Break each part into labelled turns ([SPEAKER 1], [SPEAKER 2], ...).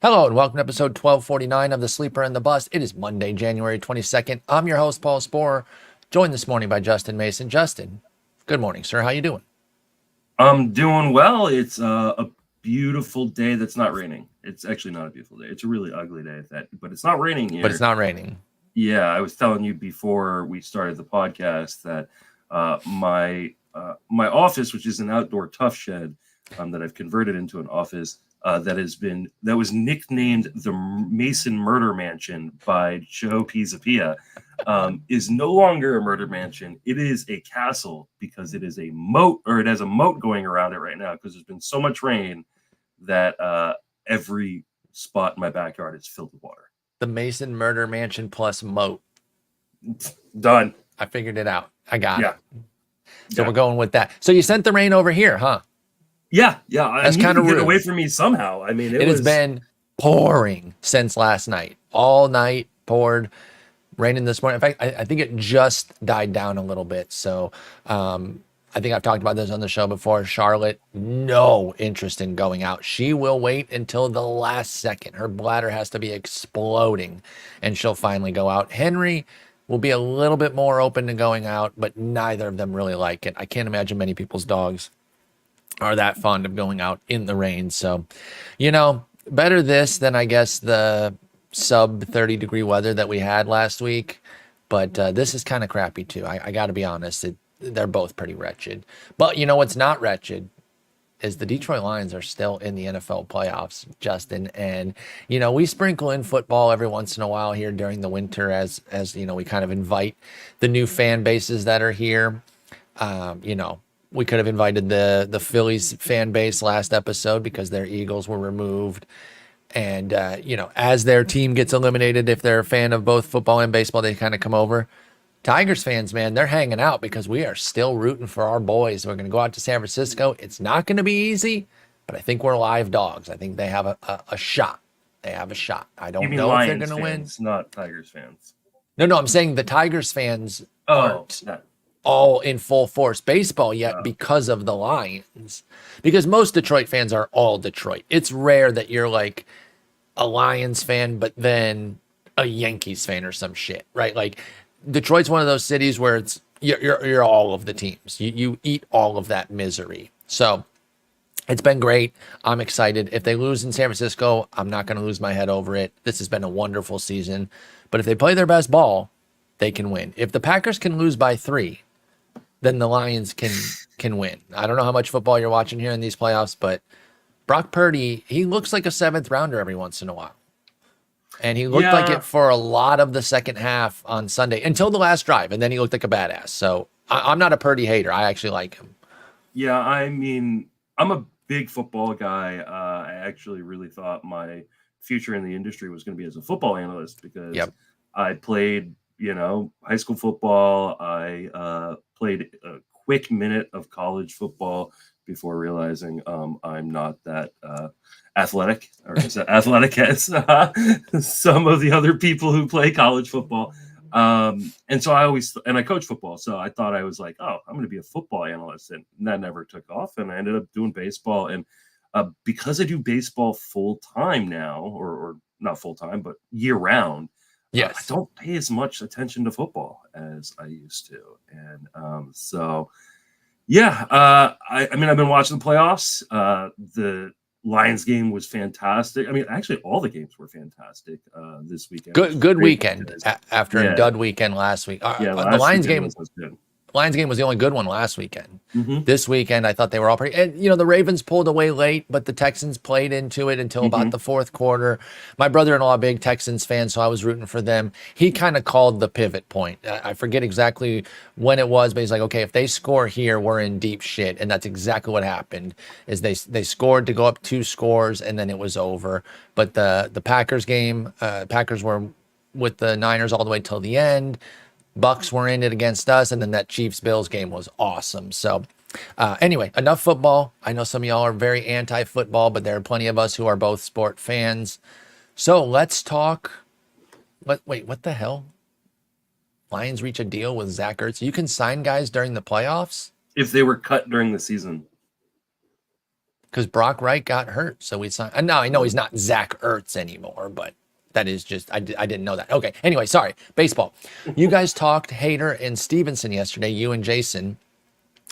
[SPEAKER 1] Hello and welcome to episode 1249 of The Sleeper and the Bust. It is Monday, January 22nd. I'm your host, Paul Sporer, joined this morning by Justin Mason. Justin, good morning, sir. How you doing?
[SPEAKER 2] I'm doing well. It's a beautiful day that's not raining. It's actually not a beautiful day. It's a really ugly day, but it's not raining here.
[SPEAKER 1] But it's not raining.
[SPEAKER 2] Yeah, I was telling you before we started the podcast that my office, which is an outdoor tough shed, that I've converted into an office, that was nicknamed the Mason Murder Mansion by Joe Pisapia, is no longer a murder mansion. It is a castle because it is a moat, or it has a moat going around it right now because there's been so much rain that every spot in my backyard is filled with water.
[SPEAKER 1] The Mason Murder Mansion plus moat.
[SPEAKER 2] Done.
[SPEAKER 1] I figured it out. I got it. So
[SPEAKER 2] Yeah.
[SPEAKER 1] we're going with that. So you sent the rain over here, huh?
[SPEAKER 2] Yeah.
[SPEAKER 1] That's kind of
[SPEAKER 2] get
[SPEAKER 1] rude.
[SPEAKER 2] away from me somehow. I mean,
[SPEAKER 1] It has been pouring since last night. All night poured, raining this morning. In fact, I think it just died down a little bit. So I think I've talked about this on the show before. Charlotte, no interest in going out. She will wait until the last second. Her bladder has to be exploding, and she'll finally go out. Henry will be a little bit more open to going out, but neither of them really like it. I can't imagine many people's dogs are that fond of going out in the rain. So, better this than I guess the sub 30 degree weather that we had last week. But this is kind of crappy too. I got to be honest. They're both pretty wretched. But you know what's not wretched is the Detroit Lions are still in the NFL playoffs, Justin. And, we sprinkle in football every once in a while here during the winter as we kind of invite the new fan bases that are here. We could have invited the Phillies fan base last episode because their Eagles were removed. And, as their team gets eliminated, if they're a fan of both football and baseball, they kind of come over. Tigers fans, man, they're hanging out because we are still rooting for our boys. We're going to go out to San Francisco. It's not going to be easy, but I think we're live dogs. I think they have a shot. They have a shot. I don't know if they're going to win.
[SPEAKER 2] Not Tigers fans.
[SPEAKER 1] No, I'm saying the Tigers fans aren't all in full force baseball yet because of the Lions. Because most Detroit fans are all Detroit. It's rare that you're like a Lions fan, but then a Yankees fan or some shit, right? Like Detroit's one of those cities where it's you're all of the teams. You eat all of that misery. So it's been great. I'm excited. If they lose in San Francisco, I'm not going to lose my head over it. This has been a wonderful season. But if they play their best ball, they can win. If the Packers can lose by 3, then the Lions can win. I don't know how much football you're watching here in these playoffs, but Brock Purdy, he looks like a 7th rounder every once in a while. And he looked like it for a lot of the second half on Sunday until the last drive. And then he looked like a badass. So I'm not a Purdy hater. I actually like him.
[SPEAKER 2] Yeah, I mean, I'm a big football guy. I actually really thought my future in the industry was going to be as a football analyst because I played, high school football. I played a quick minute of college football before realizing I'm not that athletic, or as athletic as some of the other people who play college football. And so I coach football. So I thought I was like, oh, I'm going to be a football analyst. And that never took off. And I ended up doing baseball. And because I do baseball full time now, or not full time, but year round, I don't pay as much attention to football as I used to. And I mean, I've been watching the playoffs. The Lions game was fantastic. I mean, actually, all the games were fantastic this weekend.
[SPEAKER 1] Good weekend after a dud weekend last week. The Lions game was good. Lions game was the only good one last weekend. Mm-hmm. This weekend, I thought they were all pretty. And, the Ravens pulled away late, but the Texans played into it until about the fourth quarter. My brother-in-law, a big Texans fan, so I was rooting for them. He kind of called the pivot point. I forget exactly when it was, but he's like, okay, if they score here, we're in deep shit. And that's exactly what happened, is they scored to go up 2 scores, and then it was over. But the Packers game, Packers were with the Niners all the way till the end. Bucks were in it against us, and then that Chiefs-Bills game was awesome. So anyway, enough football. I know some of y'all are very anti-football, but there are plenty of us who are both sport fans. So let's talk. Wait, what the hell? Lions reach a deal with Zach Ertz. You can sign guys during the playoffs?
[SPEAKER 2] If they were cut during the season.
[SPEAKER 1] because Brock Wright got hurt. So we signed. And now I know he's not Zach Ertz anymore, but that is just, I didn't know that. Okay. Anyway, sorry. Baseball. You guys talked Hader and Stevenson yesterday, you and Jason.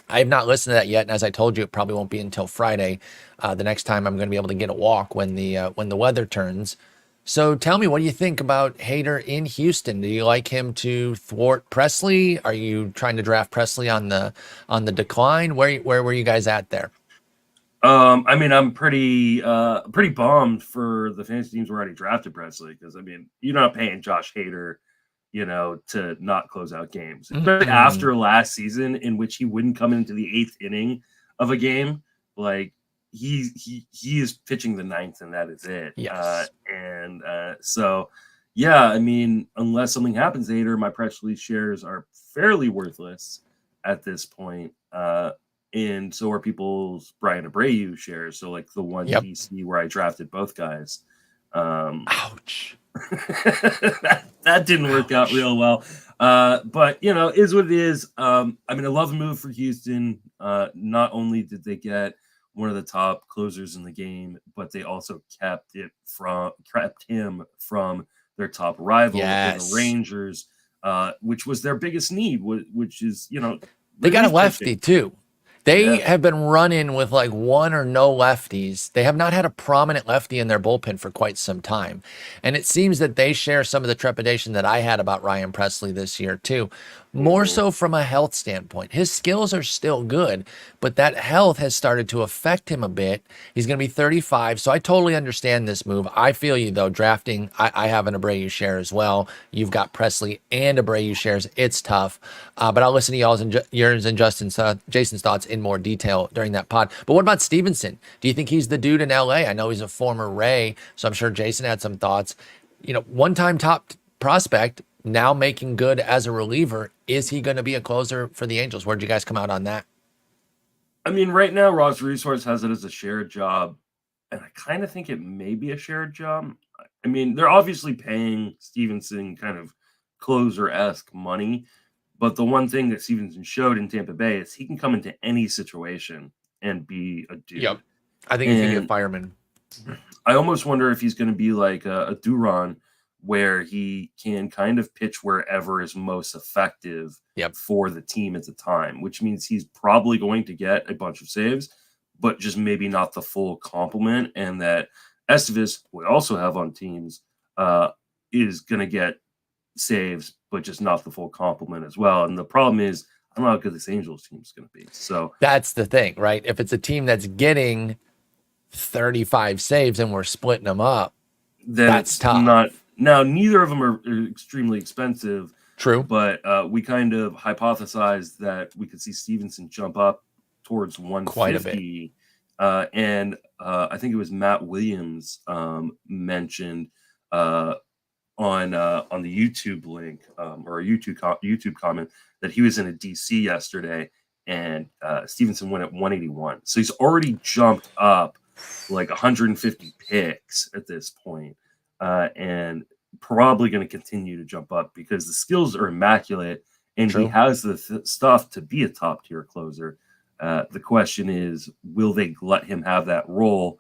[SPEAKER 1] I have not listened to that yet, and as I told you, it probably won't be until Friday, the next time I'm going to be able to get a walk when the weather turns. So tell me, what do you think about Hader in Houston? Do you like him to thwart Presley? Are you trying to draft Presley on the decline? Where were you guys at there?
[SPEAKER 2] I mean, I'm pretty bummed for the fantasy teams who already drafted Presley, because I mean, you're not paying Josh Hader, to not close out games, especially after last season in which he wouldn't come into the 8th inning of a game. Like he is pitching the 9th, and that is it.
[SPEAKER 1] Yes.
[SPEAKER 2] So yeah, I mean, unless something happens to Hader, my Presley shares are fairly worthless at this point. And so are people's Brian Abreu shares. So like the one DC where I drafted both guys.
[SPEAKER 1] Ouch.
[SPEAKER 2] that didn't work out real well. But is what it is. I mean, I love the move for Houston. Not only did they get one of the top closers in the game, but they also kept him from their top rival, the Rangers, which was their biggest need, which is,
[SPEAKER 1] they got a lefty too. They have been running with like one or no lefties. They have not had a prominent lefty in their bullpen for quite some time. And it seems that they share some of the trepidation that I had about Ryan Presley this year too. More so from a health standpoint. His skills are still good, but that health has started to affect him a bit. He's going to be 35, so I totally understand this move. I feel you, though, drafting. I have an Abreu share as well. You've got Presley and Abreu shares. It's tough, but I'll listen to yours and Jason's thoughts in more detail during that pod. But what about Stevenson? Do you think he's the dude in LA? I know he's a former Ray, so I'm sure Jason had some thoughts. One-time top prospect, now making good as a reliever. Is he going to be a closer for the Angels? Where'd you guys come out on that?
[SPEAKER 2] I mean, right now, Ross Resource has it as a shared job, and I kind of think it may be a shared job. I mean, they're obviously paying Stevenson kind of closer-esque money, but the one thing that Stevenson showed in Tampa Bay is he can come into any situation and be a dude.
[SPEAKER 1] Yep. I think he's going to be a fireman.
[SPEAKER 2] I almost wonder if he's going to be like a Duran, where he can kind of pitch wherever is most effective for the team at the time, which means he's probably going to get a bunch of saves, but just maybe not the full complement. And that Estevez, we also have on teams, is going to get saves, but just not the full complement as well. And the problem is, I don't know how good this Angels team is going to be. So
[SPEAKER 1] that's the thing, right? If it's a team that's getting 35 saves and we're splitting them up,
[SPEAKER 2] then
[SPEAKER 1] that's tough.
[SPEAKER 2] Now, neither of them are extremely expensive.
[SPEAKER 1] True.
[SPEAKER 2] But we kind of hypothesized that we could see Stevenson jump up towards 150.
[SPEAKER 1] Quite a bit.
[SPEAKER 2] And I think it was Matt Williams mentioned on the YouTube link or a YouTube comment that he was in a DC yesterday, and Stevenson went at 181. So he's already jumped up like 150 picks at this point. And probably going to continue to jump up because the skills are immaculate, and he has the stuff to be a top tier closer. The question is, will they let him have that role?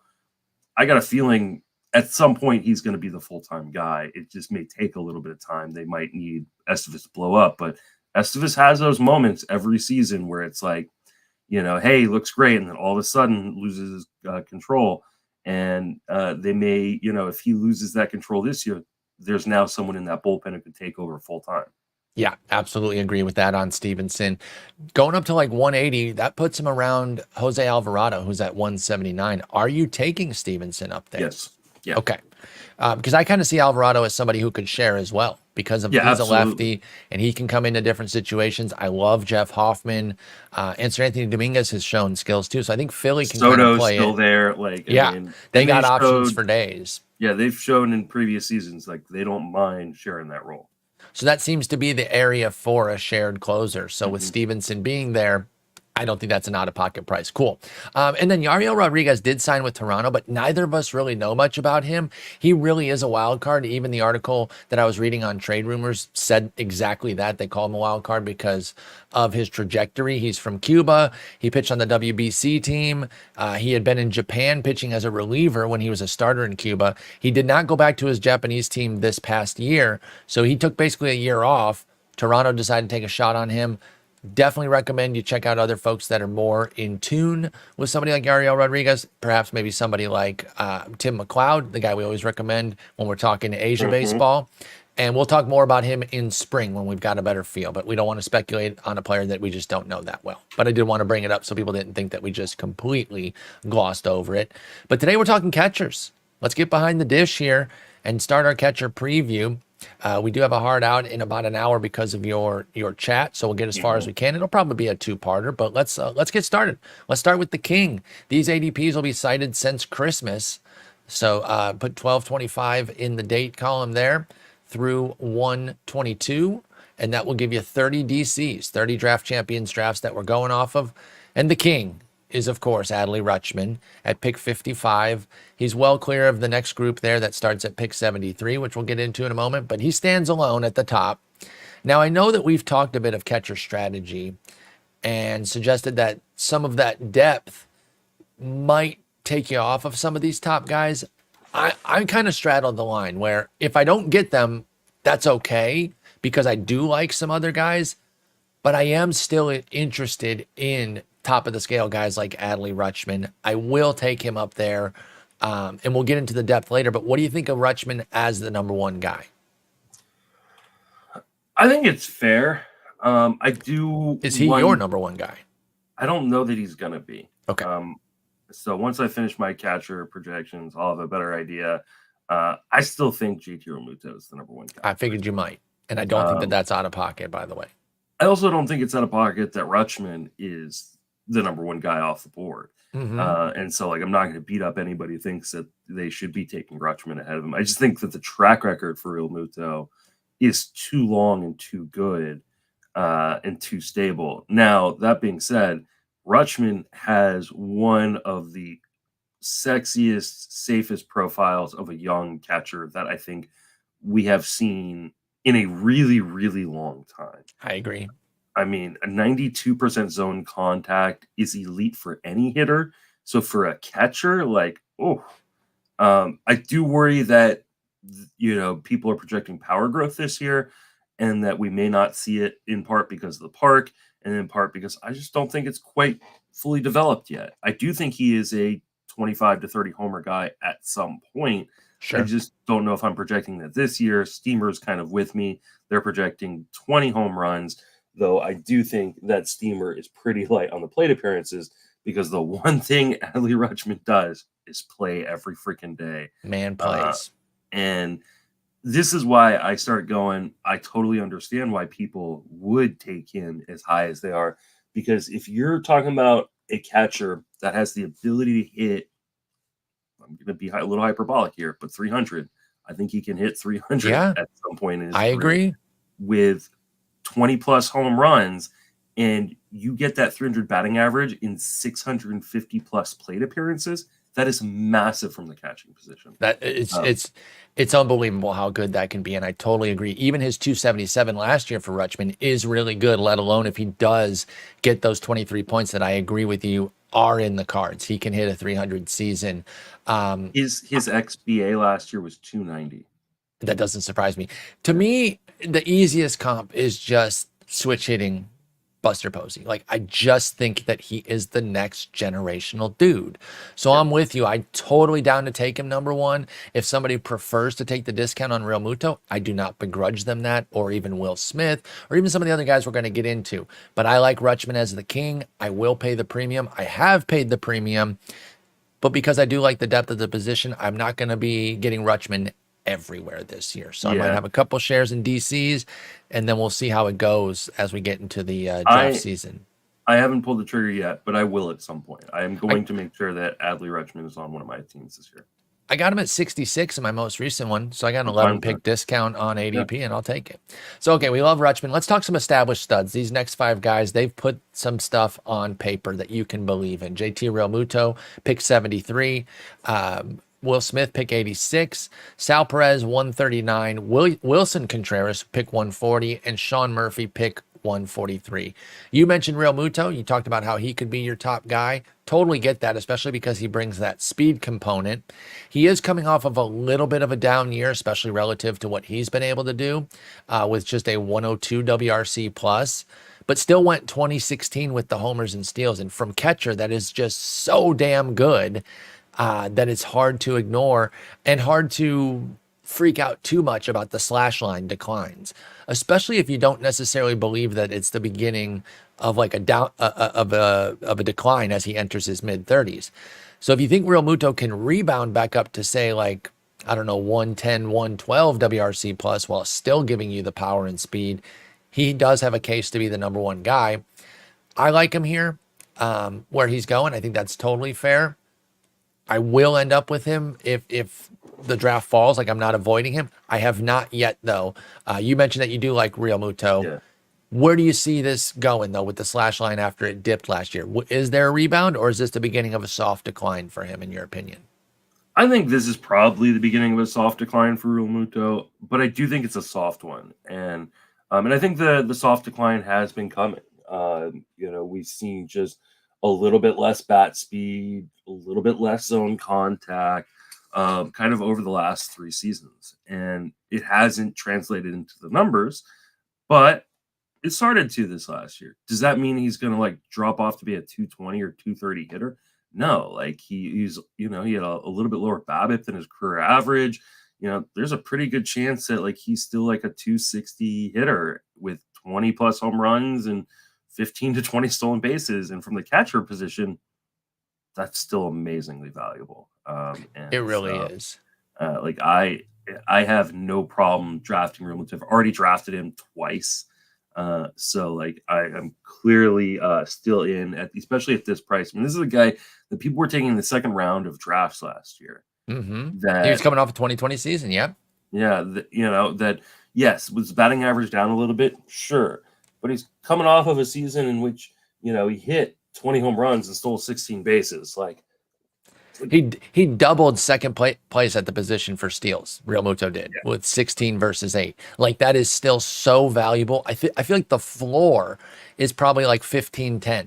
[SPEAKER 2] I got a feeling at some point he's going to be the full-time guy. It just may take a little bit of time. They might need Estevez to blow up, but Estevez has those moments every season where it's like, hey, he looks great, and then all of a sudden loses control. And they may, if he loses that control this year, there's now someone in that bullpen who could take over full time.
[SPEAKER 1] Yeah, absolutely agree with that on Stevenson. Going up to like 180, that puts him around Jose Alvarado, who's at 179. Are you taking Stevenson up there?
[SPEAKER 2] Yes. Yeah.
[SPEAKER 1] Okay. Because I kind of see Alvarado as somebody who could share as well, because of he's a lefty and he can come into different situations. I love Jeff Hoffman. And Sir Anthony Dominguez has shown skills too. So I think Philly can kind of play
[SPEAKER 2] still
[SPEAKER 1] it.
[SPEAKER 2] There. Like,
[SPEAKER 1] they got options for days.
[SPEAKER 2] Yeah, they've shown in previous seasons, like they don't mind sharing that role.
[SPEAKER 1] So that seems to be the area for a shared closer. So with Stevenson being there, I don't think that's an out-of-pocket price. Cool. And then Yariel Rodriguez did sign with Toronto, but neither of us really know much about him. He really is a wild card. Even the article that I was reading on Trade Rumors said exactly that. They call him a wild card because of his trajectory. He's from Cuba. He pitched on the WBC team. He had been in Japan pitching as a reliever when he was a starter in Cuba. He did not go back to his Japanese team this past year, so he took basically a year off. Toronto decided to take a shot on him. Definitely recommend you check out other folks that are more in tune with somebody like Yariel Rodriguez, perhaps maybe somebody like Tim McLeod, the guy we always recommend when we're talking Asia baseball. And we'll talk more about him in spring when we've got a better feel, but we don't want to speculate on a player that we just don't know that well. But I did want to bring it up so people didn't think that we just completely glossed over it. But today we're talking catchers. Let's get behind the dish here and start our catcher preview. We do have a hard out in about an hour because of your chat, so we'll get as far as we can. It'll probably be a two-parter, but let's get started. Let's start with the king. These ADPs will be cited since Christmas, so put 1225 in the date column there through 122, and that will give you 30 DCs, 30 draft champions drafts that we're going off of. And the king is, of course, Adley Rutschman at pick 55. He's well clear of the next group there that starts at pick 73, which we'll get into in a moment, but he stands alone at the top. Now, I know that we've talked a bit of catcher strategy and suggested that some of that depth might take you off of some of these top guys. I kind of straddled the line where if I don't get them, that's okay, because I do like some other guys, but I am still interested in top of the scale guys like Adley Rutschman. I will take him up there, and we'll get into the depth later. But what do you think of Rutschman as the number one guy?
[SPEAKER 2] I think it's fair. I do.
[SPEAKER 1] Is he your number one guy?
[SPEAKER 2] I don't know that he's gonna be.
[SPEAKER 1] Okay.
[SPEAKER 2] So once I finish my catcher projections, I'll have a better idea. I still think GT Realmuto is the number one guy.
[SPEAKER 1] I figured you might, and I don't think that that's out of pocket, by the way.
[SPEAKER 2] I also don't think it's out of pocket that Rutschman is the number one guy off the board. And so, like, I'm not going to beat up anybody who thinks that they should be taking Rutschman ahead of him. I just think that the track record for Realmuto is too long and too good and too stable. Now, that being said, Rutschman has one of the sexiest, safest profiles of a young catcher that I think we have seen in a really, really long time.
[SPEAKER 1] I agree.
[SPEAKER 2] I mean, a 92% zone contact is elite for any hitter. So for a catcher, like, I do worry that, people are projecting power growth this year and that we may not see it in part because of the park and in part because I just don't think it's quite fully developed yet. I do think he is a 25 to 30 homer guy at some point. Sure. I just don't know if I'm projecting that this year. Steamer's kind of with me. They're projecting 20 home runs, though I do think that Steamer is pretty light on the plate appearances because the one thing Adley Rutschman does is play every freaking day.
[SPEAKER 1] Man plays.
[SPEAKER 2] And this is why I start going, I totally understand why people would take him as high as they are. Because if you're talking about a catcher that has the ability to hit, I'm going to be a little hyperbolic here, but 300, I think he can hit 300 at some point in his career.
[SPEAKER 1] Agree.
[SPEAKER 2] With 20 plus home runs, and you get that 300 batting average in 650 plus plate appearances. That is massive from the catching position.
[SPEAKER 1] That it's unbelievable how good that can be, and I totally agree. Even his 277 last year for Rutschman is really good, let alone if he does get those 23 points that I agree with you are in the cards. He can hit a 300 season.
[SPEAKER 2] His XBA last year was 290.
[SPEAKER 1] That doesn't surprise me. To me, the easiest comp is just switch hitting Buster Posey. Like, I just think that he is the next generational dude. So I'm with you. I'm totally down to take him number one. If somebody prefers to take the discount on Realmuto, I do not begrudge them that, or even Will Smith, or even some of the other guys we're going to get into. But I like Rutschman as the king. I will pay the premium. I have paid the premium. But because I do like the depth of the position, I'm not going to be getting Rutschman everywhere this year. So I might have a couple shares in DCs, and then we'll see how it goes as we get into the draft season.
[SPEAKER 2] I haven't pulled the trigger yet, but I will at some point. I am going to make sure that Adley Rutschman is on one of my teams this year.
[SPEAKER 1] I got him at 66 in my most recent one, so I got an
[SPEAKER 2] I'm fine
[SPEAKER 1] 11
[SPEAKER 2] with that.
[SPEAKER 1] pick discount on
[SPEAKER 2] Yeah.
[SPEAKER 1] ADP, and I'll take it. So, okay, we love Rutschman. Let's talk some established studs. These next five guys, they've put some stuff on paper that you can believe in. JT Realmuto, pick 73. Will Smith, pick 86. Sal Perez, 139. Wilson Contreras, pick 140. And Sean Murphy, pick 143. You mentioned Real Muto. You talked about how he could be your top guy. Totally get that, especially because he brings that speed component. He is coming off of a little bit of a down year, especially relative to what he's been able to do with just a 102 WRC plus, but still went 2016 with the homers and steals. And from catcher, that is just so damn good that it's hard to ignore and hard to freak out too much about the slash line declines, especially if you don't necessarily believe that it's the beginning of like a down of a decline as he enters his mid 30s. So if you think Real Muto can rebound back up to say like I don't know 110, 112 WRC plus while still giving you the power and speed, he does have a case to be the number one guy. I like him here where he's going. I think that's totally fair. I will end up with him if the draft falls. Like I'm not avoiding him. I have not yet though. You mentioned that you do like Real Muto.
[SPEAKER 2] Yeah.
[SPEAKER 1] Where do you see this going though with the slash line after it dipped last year? Is there a rebound or is this the beginning of a soft decline for him in your opinion?
[SPEAKER 2] I think this is probably the beginning of a soft decline for Real Muto, but I do think it's a soft one, and I think the soft decline has been coming. We've seen just a little bit less bat speed, a little bit less zone contact, kind of over the last 3 seasons, and it hasn't translated into the numbers, but it started to this last year. Does that mean he's going to like drop off to be a 220 or 230 hitter? No, like he's he had a little bit lower BABIP than his career average. There's a pretty good chance that like he's still like a 260 hitter with 20 plus home runs and 15 to 20 stolen bases. And from the catcher position, that's still amazingly valuable.
[SPEAKER 1] It
[SPEAKER 2] And
[SPEAKER 1] really
[SPEAKER 2] so
[SPEAKER 1] is.
[SPEAKER 2] like I have no problem drafting Real Muto. I've already drafted him twice. So like I am clearly still in at especially at this price. I mean, this is a guy that people were taking in the second round of drafts last year.
[SPEAKER 1] He was
[SPEAKER 2] That
[SPEAKER 1] coming off a 2020 season. Yeah.
[SPEAKER 2] yeah, that yes, was batting average down a little bit, sure, but he's coming off of a season in which he hit 20 home runs and stole 16 bases. Like
[SPEAKER 1] He doubled second place at the position for steals. Real Muto did
[SPEAKER 2] yeah,
[SPEAKER 1] with 16 versus 8. Like that is still so valuable. I feel like the floor is probably like 15-10.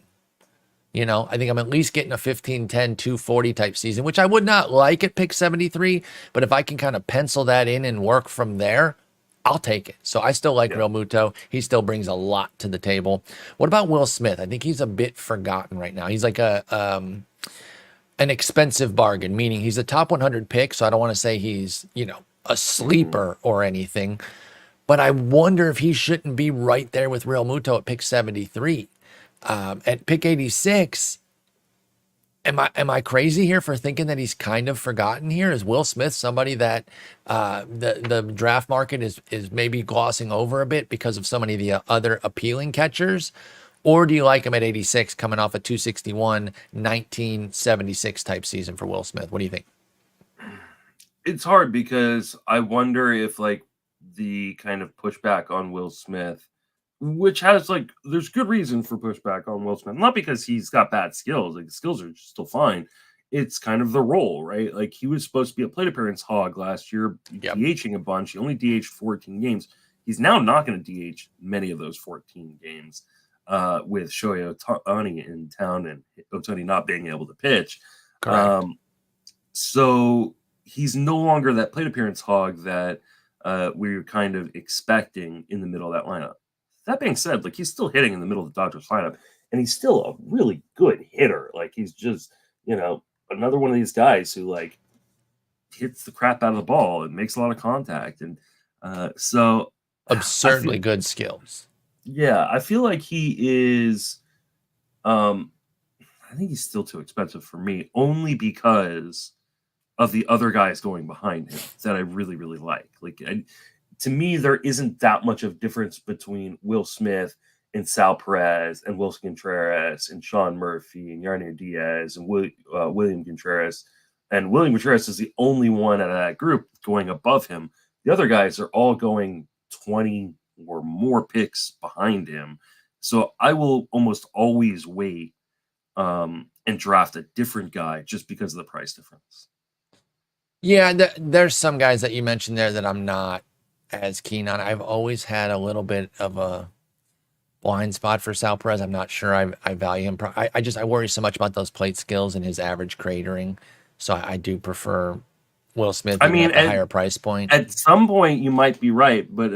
[SPEAKER 1] I think I'm at least getting a 15-10, 240 type season, which I would not like at pick 73. But if I can kind of pencil that in and work from there, I'll take it. So I still like
[SPEAKER 2] yeah.
[SPEAKER 1] Real Muto. He still brings a lot to the table. What about Will Smith? I think he's a bit forgotten right now. He's like an expensive bargain, meaning he's a top 100 pick. So I don't want to say he's, a
[SPEAKER 2] Mhm.
[SPEAKER 1] sleeper or anything, but I wonder if he shouldn't be right there with Real Muto at pick 73. At pick 86, am I crazy here for thinking that he's kind of forgotten here? Is Will Smith somebody that the draft market is maybe glossing over a bit because of so many of the other appealing catchers? Or do you like him at 86 coming off a 261, 1976 type season for Will Smith? What do you think?
[SPEAKER 2] It's hard because I wonder if like the kind of pushback on Will Smith, which has like there's good reason for pushback on Will Smith, not because he's got bad skills, like skills are still fine. It's kind of the role, right? Like he was supposed to be a plate appearance hog last year,
[SPEAKER 1] Yep.
[SPEAKER 2] DHing a bunch. He only DH'd 14 games. He's now not going to DH many of those 14 games with Shohei Ohtani in town and Ohtani not being able to pitch.
[SPEAKER 1] Correct.
[SPEAKER 2] Um, so he's no longer that plate appearance hog that we were kind of expecting in the middle of that lineup. That being said, like he's still hitting in the middle of the Dodgers lineup, and he's still a really good hitter. Like he's just, another one of these guys who like hits the crap out of the ball and makes a lot of contact. And so I feel,
[SPEAKER 1] Absurdly good skills.
[SPEAKER 2] yeah, I feel like he is. Um, I think he's still too expensive for me, only because of the other guys going behind him that I really, really like. Like, to me, there isn't that much of difference between Will Smith and Sal Perez and Wilson Contreras and Sean Murphy and Yarnier Diaz and William Contreras. And William Contreras is the only one out of that group going above him. The other guys are all going 20 or more picks behind him. So I will almost always wait and draft a different guy just because of the price difference.
[SPEAKER 1] Yeah, there's some guys that you mentioned there that I'm not as keen on. I've always had a little bit of a blind spot for Sal Perez. I'm not sure I value him. I worry so much about those plate skills and his average cratering. So I do prefer Will Smith
[SPEAKER 2] I
[SPEAKER 1] even
[SPEAKER 2] mean,
[SPEAKER 1] at the higher price point.
[SPEAKER 2] at some point you might be right, but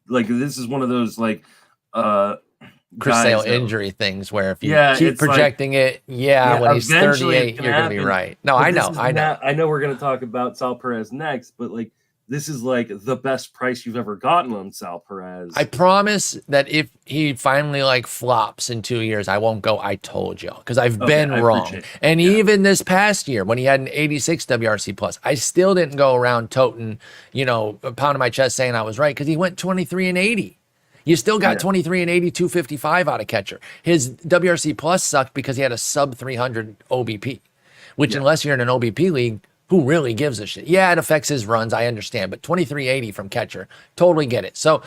[SPEAKER 2] like this is one of those like
[SPEAKER 1] Chris Sale
[SPEAKER 2] guys that,
[SPEAKER 1] injury things where if you
[SPEAKER 2] yeah,
[SPEAKER 1] keep
[SPEAKER 2] it's like,
[SPEAKER 1] projecting it, when he's
[SPEAKER 2] eventually it's
[SPEAKER 1] 38,
[SPEAKER 2] gonna
[SPEAKER 1] you're going to be
[SPEAKER 2] happen.
[SPEAKER 1] right. No,
[SPEAKER 2] But
[SPEAKER 1] I
[SPEAKER 2] this
[SPEAKER 1] know,
[SPEAKER 2] is
[SPEAKER 1] I know.
[SPEAKER 2] not, I know we're gonna talk about Sal Perez next, but like this is like the best price you've ever gotten on Sal Perez.
[SPEAKER 1] I promise that if he finally like flops in 2 years, I won't go, I told you, because I've been wrong. And even this past year, when he had an 86 WRC plus, I still didn't go around toting, pounding my chest saying I was right, because he went 23 and 80. You still got 23 and 80, 255 out of catcher. His WRC plus sucked because he had a sub 300 OBP, which unless you're in an OBP league, who really gives a shit? Yeah, it affects his runs, I understand, but 2380 from catcher, totally get it. So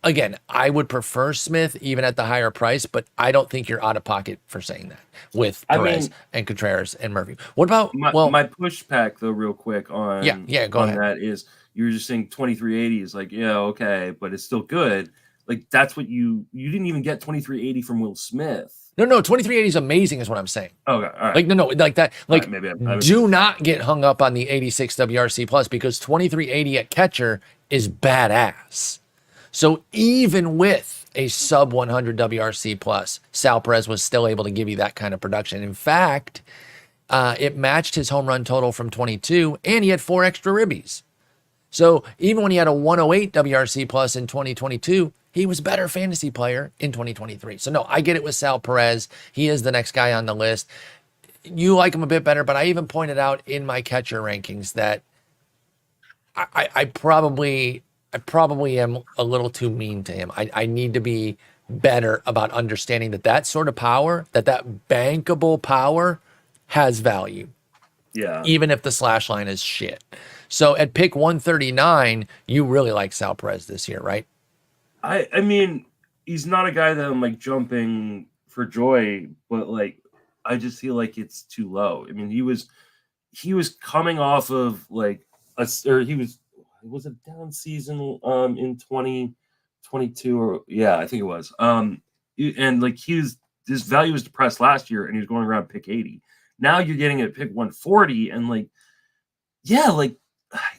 [SPEAKER 1] again, I would prefer Smith even at the higher price, but I don't think you're out of pocket for saying that with Perez and Contreras and Murphy. What about
[SPEAKER 2] my pushback though, real quick on
[SPEAKER 1] go ahead.
[SPEAKER 2] that is you were just saying 2380 is like, yeah, okay, but it's still good. Like that's what you didn't even get 2380 from Will Smith.
[SPEAKER 1] No, 2380 is amazing, is what I'm saying.
[SPEAKER 2] Okay, all right.
[SPEAKER 1] Like, no, like that. Like,
[SPEAKER 2] right, maybe
[SPEAKER 1] do not get hung up on the 86 WRC plus because 2380 at catcher is badass. So even with a sub 100 WRC plus, Sal Perez was still able to give you that kind of production. In fact, it matched his home run total from 22, and he had 4 extra ribbies. So even when he had a 108 WRC plus in 2022, he was a better fantasy player in 2023. So no, I get it with Sal Perez. He is the next guy on the list. You like him a bit better, but I even pointed out in my catcher rankings that I probably am a little too mean to him. I need to be better about understanding that sort of power, that bankable power has value.
[SPEAKER 2] Yeah.
[SPEAKER 1] Even if the slash line is shit. So at pick 139, you really like Sal Perez this year, right?
[SPEAKER 2] I mean, he's not a guy that I'm like jumping for joy, but like I just feel like it's too low. I mean, he was coming off of like it was a down season in 2022 or I think it was. And like his value was depressed last year and he was going around pick 80. Now you're getting at pick 140 and like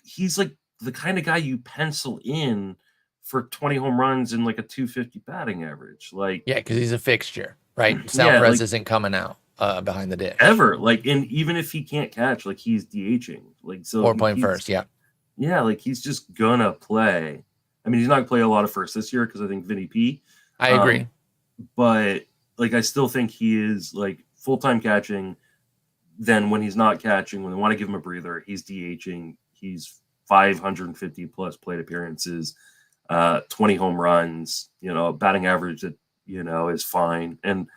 [SPEAKER 2] he's like the kind of guy you pencil in for 20 home runs and like a 250 batting average. Like,
[SPEAKER 1] yeah, because he's a fixture, right? Sal Perez isn't coming out behind the dish
[SPEAKER 2] ever. Like, and even if he can't catch, like he's DHing, like so
[SPEAKER 1] or playing first. Yeah,
[SPEAKER 2] like he's just gonna play. I mean, he's not gonna play a lot of first this year because I think Vinny P.
[SPEAKER 1] I agree,
[SPEAKER 2] but like I still think he is like full-time catching. Then when he's not catching, when they want to give him a breather, he's DHing. He's 550 plus plate appearances, 20 home runs, batting average that, is fine. And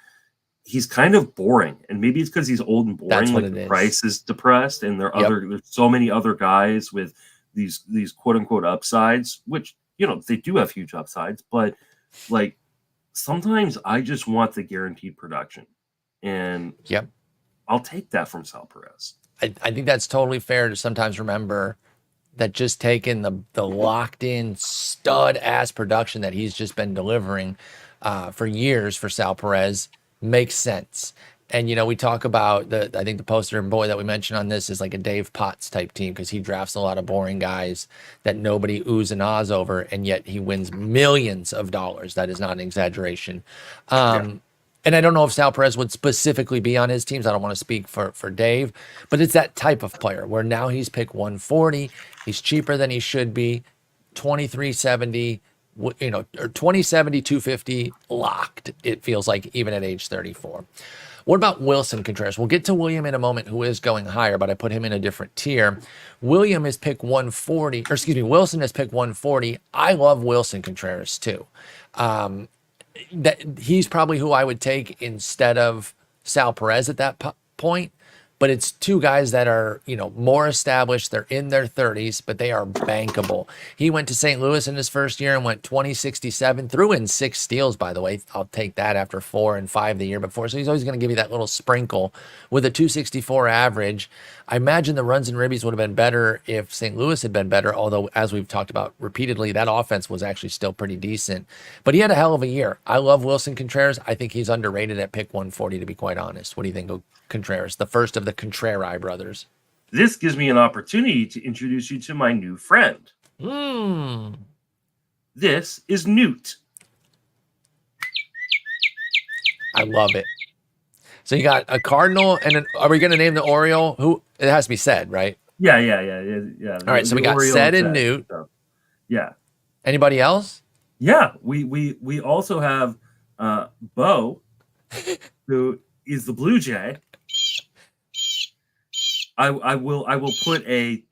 [SPEAKER 2] he's kind of boring. And maybe it's because he's old and boring.
[SPEAKER 1] That's what
[SPEAKER 2] like
[SPEAKER 1] it
[SPEAKER 2] the
[SPEAKER 1] is.
[SPEAKER 2] Price is depressed and there's so many other guys with these quote unquote upsides, which, they do have huge upsides, but like sometimes I just want the guaranteed production. And I'll take that from Sal Perez.
[SPEAKER 1] I think that's totally fair to sometimes remember that just taking the locked in stud ass production that he's just been delivering for years for Sal Perez makes sense. And, we talk about I think the poster boy that we mentioned on this is like a Dave Potts type team because he drafts a lot of boring guys that nobody oohs and ahs over, and yet he wins millions of dollars. That is not an exaggeration. And I don't know if Sal Perez would specifically be on his teams. I don't want to speak for Dave, but it's that type of player where now he's picked 140. He's cheaper than he should be. 2370, or 2070, 250 locked. It feels like even at age 34. What about Wilson Contreras? We'll get to William in a moment, who is going higher, but I put him in a different tier. William is pick 140, or excuse me, Wilson is pick 140. I love Wilson Contreras too. That he's probably who I would take instead of Sal Perez at that point. but it's two guys that are, more established. They're in their 30s, but they are bankable. He went to St. Louis in his first year and went 20-67, threw in 6 steals, by the way. I'll take that after 4 and 5 the year before. So he's always going to give you that little sprinkle with a 264 average. I imagine the runs and ribbies would have been better if St. Louis had been better, although, as we've talked about repeatedly, that offense was actually still pretty decent. But he had a hell of a year. I love Wilson Contreras. I think he's underrated at pick 140, to be quite honest. What do you think of Contreras, the first of the Contreras brothers?
[SPEAKER 2] This gives me an opportunity to introduce you to my new friend. This is Newt.
[SPEAKER 1] I love it. So you got a Cardinal, and are we going to name the Oriole? Who? It has to be said, right?
[SPEAKER 2] Yeah.
[SPEAKER 1] All right, so we got Sed and Newt.
[SPEAKER 2] So, yeah.
[SPEAKER 1] Anybody else?
[SPEAKER 2] Yeah, we also have Bo, who is the Blue Jay. I will put a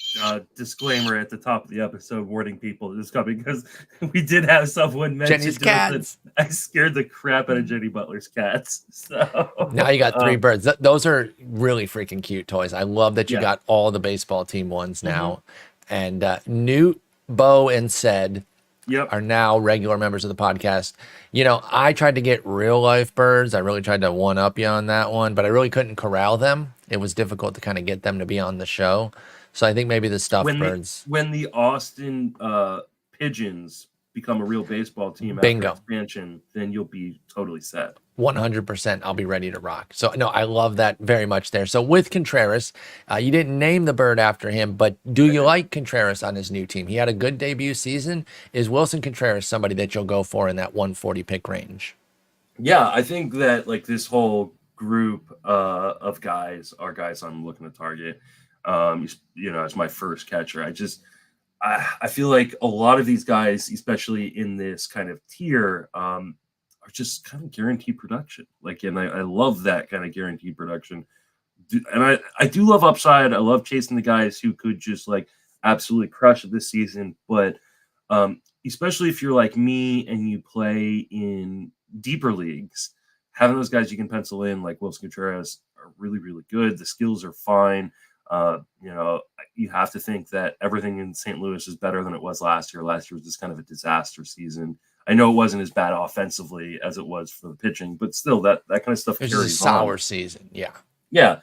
[SPEAKER 2] disclaimer at the top of the episode warning people this coming, because we did have someone mention
[SPEAKER 1] Jenny's cats.
[SPEAKER 2] I scared the crap out of Jenny Butler's cats. So
[SPEAKER 1] now you got 3 birds. Those are really freaking cute toys. I love that you got all the baseball team ones now. And Newt, Bo, and Sed are now regular members of the podcast. I tried to get real life birds. I really tried to one up you on that one, but I really couldn't corral them. It was difficult to kind of get them to be on the show. So I think maybe the stuffed birds.
[SPEAKER 2] When the Austin Pigeons become a real baseball team
[SPEAKER 1] Bingo.
[SPEAKER 2] after expansion, then you'll be totally set.
[SPEAKER 1] 100%. I'll be ready to rock. So no, I love that very much there. So with Contreras, you didn't name the bird after him, but do you like Contreras on his new team? He had a good debut season. Is Wilson Contreras somebody that you'll go for in that 140 pick range?
[SPEAKER 2] Yeah, I think that this whole group of guys are guys I'm looking to target. As my first catcher. I feel like a lot of these guys, especially in this kind of tier, are just kind of guaranteed production. And I love that kind of guaranteed production. And I do love upside. I love chasing the guys who could just absolutely crush it this season. But especially if you're like me and you play in deeper leagues, having those guys you can pencil in like Wilson Contreras are really, really good. The skills are fine. You have to think that everything in St. Louis is better than it was last year. Last year was just kind of a disaster season. I know it wasn't as bad offensively as it was for the pitching, but still that kind of stuff carries on.
[SPEAKER 1] It's a sour season. Yeah.
[SPEAKER 2] Yeah.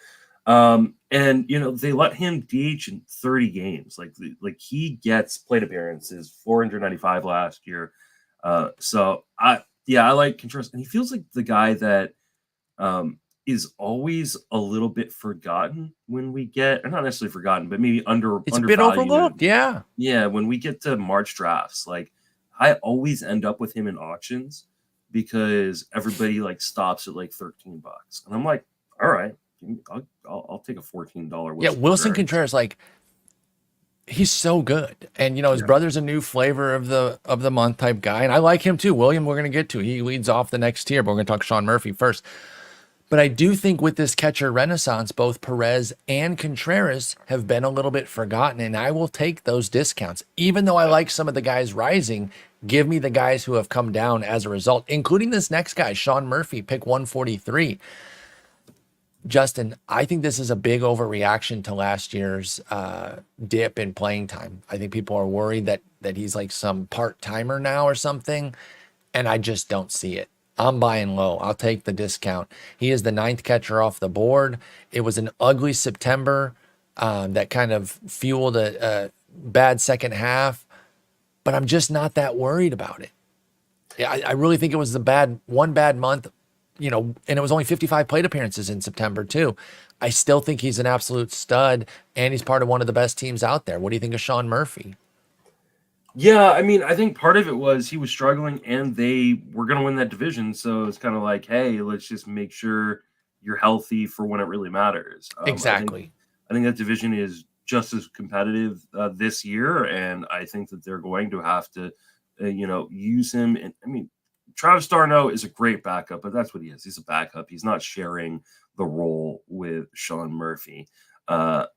[SPEAKER 2] And they let him DH in 30 games. He gets plate appearances, 495 last year. So I like Contreras, and he feels like the guy that is always a little bit forgotten when we get, or not necessarily forgotten, but maybe
[SPEAKER 1] it's a bit overlooked. Yeah.
[SPEAKER 2] Yeah. When we get to March drafts, I always end up with him in auctions because everybody stops at $13. And I'm like, all right, I'll take a $14.
[SPEAKER 1] Wilson Contreras, he's so good. And his brother's a new flavor of the month type guy. And I like him too. William, we're going to get to. He leads off the next tier, but we're going to talk Sean Murphy first. But I do think with this catcher renaissance, both Perez and Contreras have been a little bit forgotten, and I will take those discounts. Even though I like some of the guys rising, give me the guys who have come down as a result, including this next guy, Sean Murphy, pick 143. Justin, I think this is a big overreaction to last year's dip in playing time. I think people are worried that he's some part-timer now or something, and I just don't see it. I'm buying low. I'll take the discount. He is the 9th catcher off the board. It was an ugly September that kind of fueled a bad second half, but I'm just not that worried about it. Yeah, I really think it was one bad month, and it was only 55 plate appearances in September too. I still think he's an absolute stud, and he's part of one of the best teams out there. What do you think of Sean Murphy?
[SPEAKER 2] Yeah, I think part of it was he was struggling and they were going to win that division. So it's kind of hey, let's just make sure you're healthy for when it really matters.
[SPEAKER 1] Exactly.
[SPEAKER 2] I think that division is just as competitive this year. And I think that they're going to have to, use him. And Travis d'Arnaud is a great backup, but that's what he is. He's a backup. He's not sharing the role with Sean Murphy. I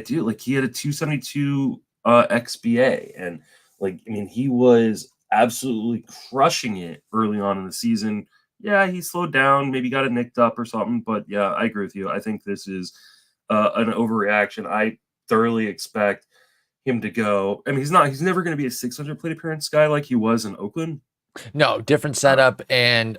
[SPEAKER 2] do he had a 272 XBA, and he was absolutely crushing it early on in the season. yeah, he slowed down, maybe got it nicked up or something. But yeah, I agree with you. I think this is an overreaction. I thoroughly expect him to go. I mean, he's never going to be a 600 plate appearance guy like he was in Oakland.
[SPEAKER 1] No, different
[SPEAKER 2] Uh,
[SPEAKER 1] setup, and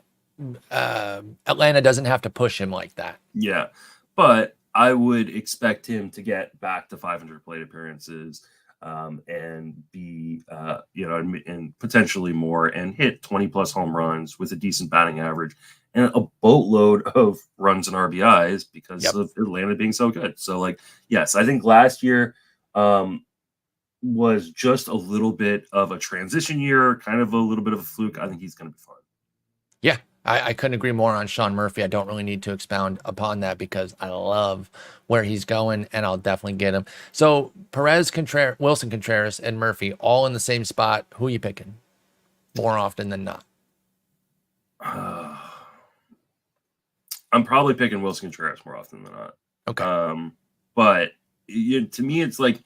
[SPEAKER 1] Atlanta doesn't have to push him like that.
[SPEAKER 2] yeah, but I would expect him to get back to 500 plate appearances, and be, and potentially more, and hit 20 plus home runs with a decent batting average and a boatload of runs and RBIs because
[SPEAKER 1] Yep.
[SPEAKER 2] of Atlanta being so good. So, like, yes, I think last year was just a little bit of a transition year, kind of a little bit of a fluke. I think he's going to be fun.
[SPEAKER 1] Yeah, I couldn't agree more on Sean Murphy. I don't really need to expound upon that because I love where he's going, and I'll definitely get him. So Perez, Contreras, Wilson Contreras, and Murphy all in the same spot. Who are you picking more often than not?
[SPEAKER 2] I'm probably picking Wilson Contreras more often than not.
[SPEAKER 1] Okay.
[SPEAKER 2] But to me, it's like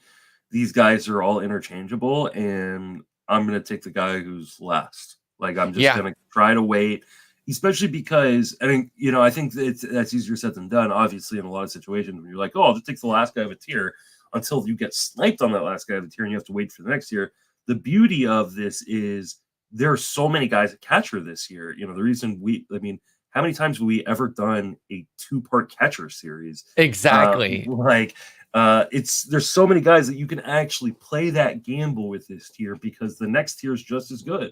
[SPEAKER 2] these guys are all interchangeable, and I'm going to take the guy who's last. Like, I'm just going to try to wait, especially because I think that's easier said than done. Obviously, in a lot of situations, when you're like, oh, I'll just take the last guy of a tier until you get sniped on that last guy of a tier, and you have to wait for the next tier. The beauty of this is there are so many guys at catcher this year. The reason how many times have we ever done a 2-part catcher series?
[SPEAKER 1] Exactly.
[SPEAKER 2] There's so many guys that you can actually play that gamble with this tier because the next tier is just as good.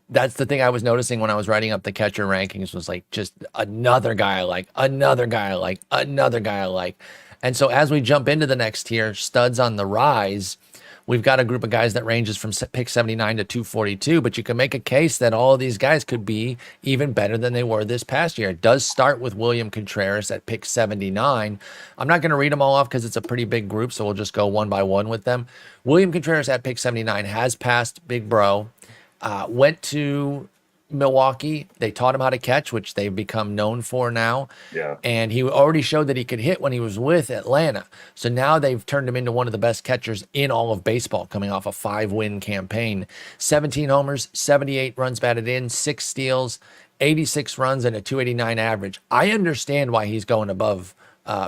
[SPEAKER 1] That's the thing I was noticing when I was writing up the catcher rankings was like just another guy I like, another guy I like, another guy I like. And so as we jump into the next tier, studs on the rise, we've got a group of guys that ranges from pick 79 to 242, but you can make a case that all of these guys could be even better than they were this past year. It does start with William Contreras at pick 79. I'm not going to read them all off because it's a pretty big group, so we'll just go one by one with them. William Contreras at pick 79 has passed Big Bro. Went to Milwaukee. They taught him how to catch, which they've become known for now.
[SPEAKER 2] Yeah.
[SPEAKER 1] And he already showed that he could hit when he was with Atlanta. So now they've turned him into one of the best catchers in all of baseball, coming off a 5-win campaign. 17 homers, 78 runs batted in, 6 steals, 86 runs, and a 289 average. I understand why he's going above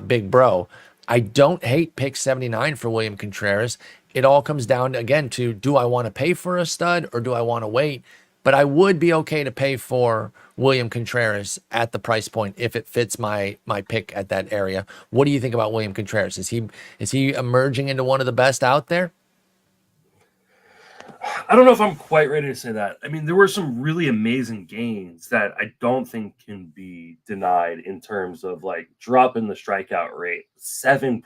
[SPEAKER 1] Big Bro. I don't hate pick 79 for William Contreras. It all comes down again to, do I want to pay for a stud or do I want to wait? But I would be okay to pay for William Contreras at the price point if it fits my pick at that area. What do you think about William Contreras? Is he emerging into one of the best out there?
[SPEAKER 2] I don't know if I'm quite ready to say that. I mean, there were some really amazing gains that I don't think can be denied in terms of like dropping the strikeout rate 7%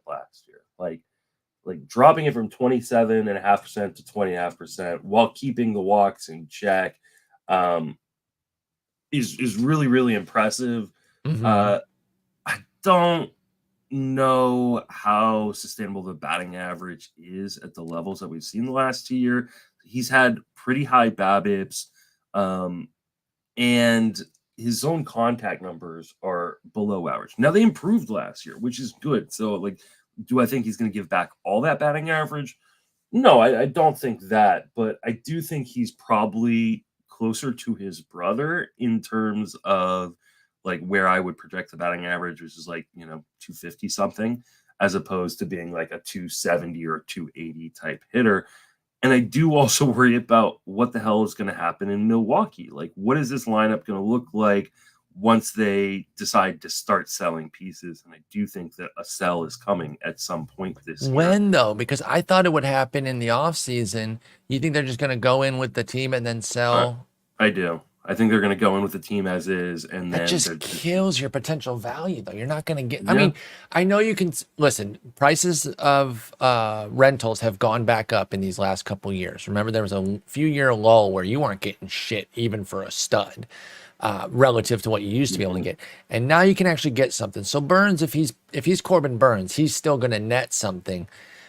[SPEAKER 2] last year. Like dropping it from 27.5% to 20.5% while keeping the walks in check is really, really impressive.
[SPEAKER 1] Mm-hmm.
[SPEAKER 2] I don't know how sustainable the batting average is at the levels that we've seen the last 2 years. He's had pretty high BABIPs, and his zone contact numbers are below average. Now, they improved last year, which is good. So, like, do I think he's going to give back all that batting average? No, I don't think that, but I do think he's probably closer to his brother in terms of like where I would project the batting average, which is like, 250 something, as opposed to being like a 270 or 280 type hitter. And I do also worry about what the hell is going to happen in Milwaukee. Like, what is this lineup going to look like once they decide to start selling pieces? And I do think that a sell is coming at some point this year.
[SPEAKER 1] When though? Because I thought it would happen in the off season. You think they're just going to go in with the team and then sell?
[SPEAKER 2] I do. I think they're going to go in with the team as is, and
[SPEAKER 1] That
[SPEAKER 2] then
[SPEAKER 1] just kills your potential value, though. You're not going to get. I
[SPEAKER 2] Yeah.
[SPEAKER 1] mean, I know you can listen. Prices of rentals have gone back up in these last couple years. Remember, there was a few-year lull where you weren't getting shit even for a stud, relative to what you used to be able to get. And now you can actually get something. So Burns, if he's Corbin Burns, he's still going to net something.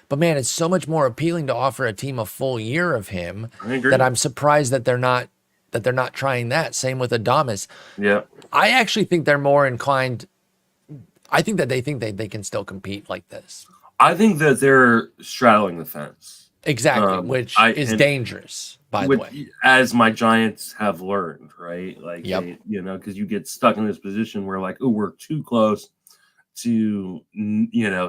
[SPEAKER 1] But man, it's so much more appealing to offer a team a full year of him
[SPEAKER 2] I agree.
[SPEAKER 1] that I'm surprised that they're not trying that. Same with Adames.
[SPEAKER 2] Yeah.
[SPEAKER 1] I actually think they're more inclined. I think that they think they can still compete like this.
[SPEAKER 2] I think that they're straddling the fence.
[SPEAKER 1] Exactly, which
[SPEAKER 2] I
[SPEAKER 1] is
[SPEAKER 2] and
[SPEAKER 1] dangerous, by the
[SPEAKER 2] with
[SPEAKER 1] way.
[SPEAKER 2] as my Giants have learned, right? Like
[SPEAKER 1] Yep.
[SPEAKER 2] they, because you get stuck in this position where like, oh, we're too close to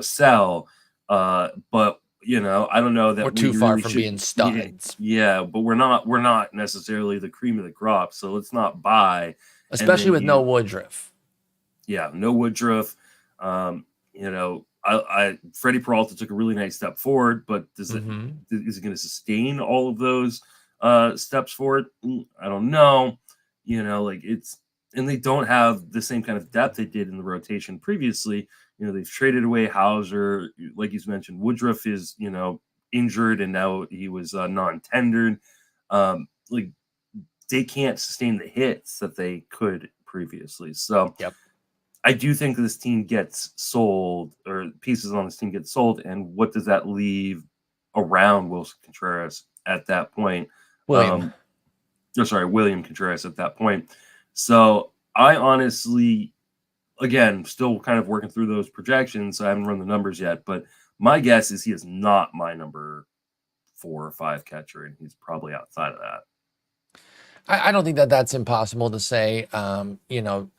[SPEAKER 2] sell, but I don't know
[SPEAKER 1] We're
[SPEAKER 2] that
[SPEAKER 1] too
[SPEAKER 2] we
[SPEAKER 1] far
[SPEAKER 2] really
[SPEAKER 1] from
[SPEAKER 2] should.
[SPEAKER 1] being
[SPEAKER 2] Yeah,
[SPEAKER 1] studs,
[SPEAKER 2] yeah, but we're not necessarily the cream of the crop, so let's not buy. And
[SPEAKER 1] especially
[SPEAKER 2] then
[SPEAKER 1] with no Woodruff.
[SPEAKER 2] yeah, no Woodruff. I Freddie Peralta took a really nice step forward, but
[SPEAKER 1] Hmm.
[SPEAKER 2] is it going to sustain all of those steps forward? I don't know. Like and they don't have the same kind of depth they did in the rotation previously. They've traded away Hauser, like you mentioned. Woodruff is injured, and now he was non-tendered. Like they can't sustain the hits that they could previously. So
[SPEAKER 1] Yep.
[SPEAKER 2] I do think this team gets sold, or pieces on this team get sold, and what does that leave around Wilson Contreras at that point?
[SPEAKER 1] William.
[SPEAKER 2] William Contreras at that point. So I honestly, again, still kind of working through those projections. So I haven't run the numbers yet, but my guess is he is not my number 4 or 5 catcher, and he's probably outside of that.
[SPEAKER 1] I don't think that that's impossible to say. The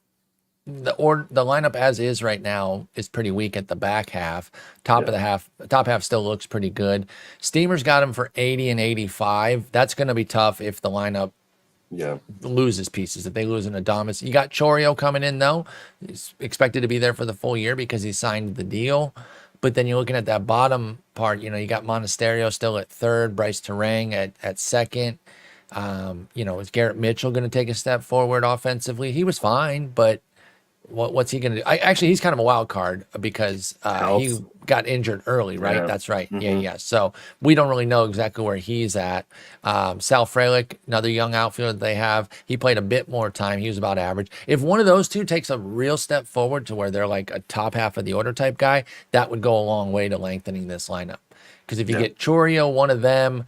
[SPEAKER 1] lineup as is right now is pretty weak at the back half.
[SPEAKER 2] Yeah.
[SPEAKER 1] Top half still looks pretty good. Steamer's got him for 80 and 85. That's going to be tough if the lineup
[SPEAKER 2] Yeah.
[SPEAKER 1] loses pieces. If they lose an Adamas, you got Chorio coming in though. He's expected to be there for the full year because he signed the deal. But then you're looking at that bottom part. You got Monasterio still at third, Bryce Terang at second. Is Garrett Mitchell going to take a step forward offensively? He was fine, but what's he going to do? Actually, he's kind of a wild card because he
[SPEAKER 2] Health.
[SPEAKER 1] got injured early, right?
[SPEAKER 2] Yeah.
[SPEAKER 1] That's right. Yeah,
[SPEAKER 2] Mm-hmm.
[SPEAKER 1] yeah. So we don't really know exactly where he's at. Sal Frelick, another young outfielder that they have, he played a bit more time. He was about average. If one of those two takes a real step forward to where they're like a top half of the order type guy, that would go a long way to lengthening this lineup. Because if you
[SPEAKER 2] Yeah.
[SPEAKER 1] get Chorio, one of them,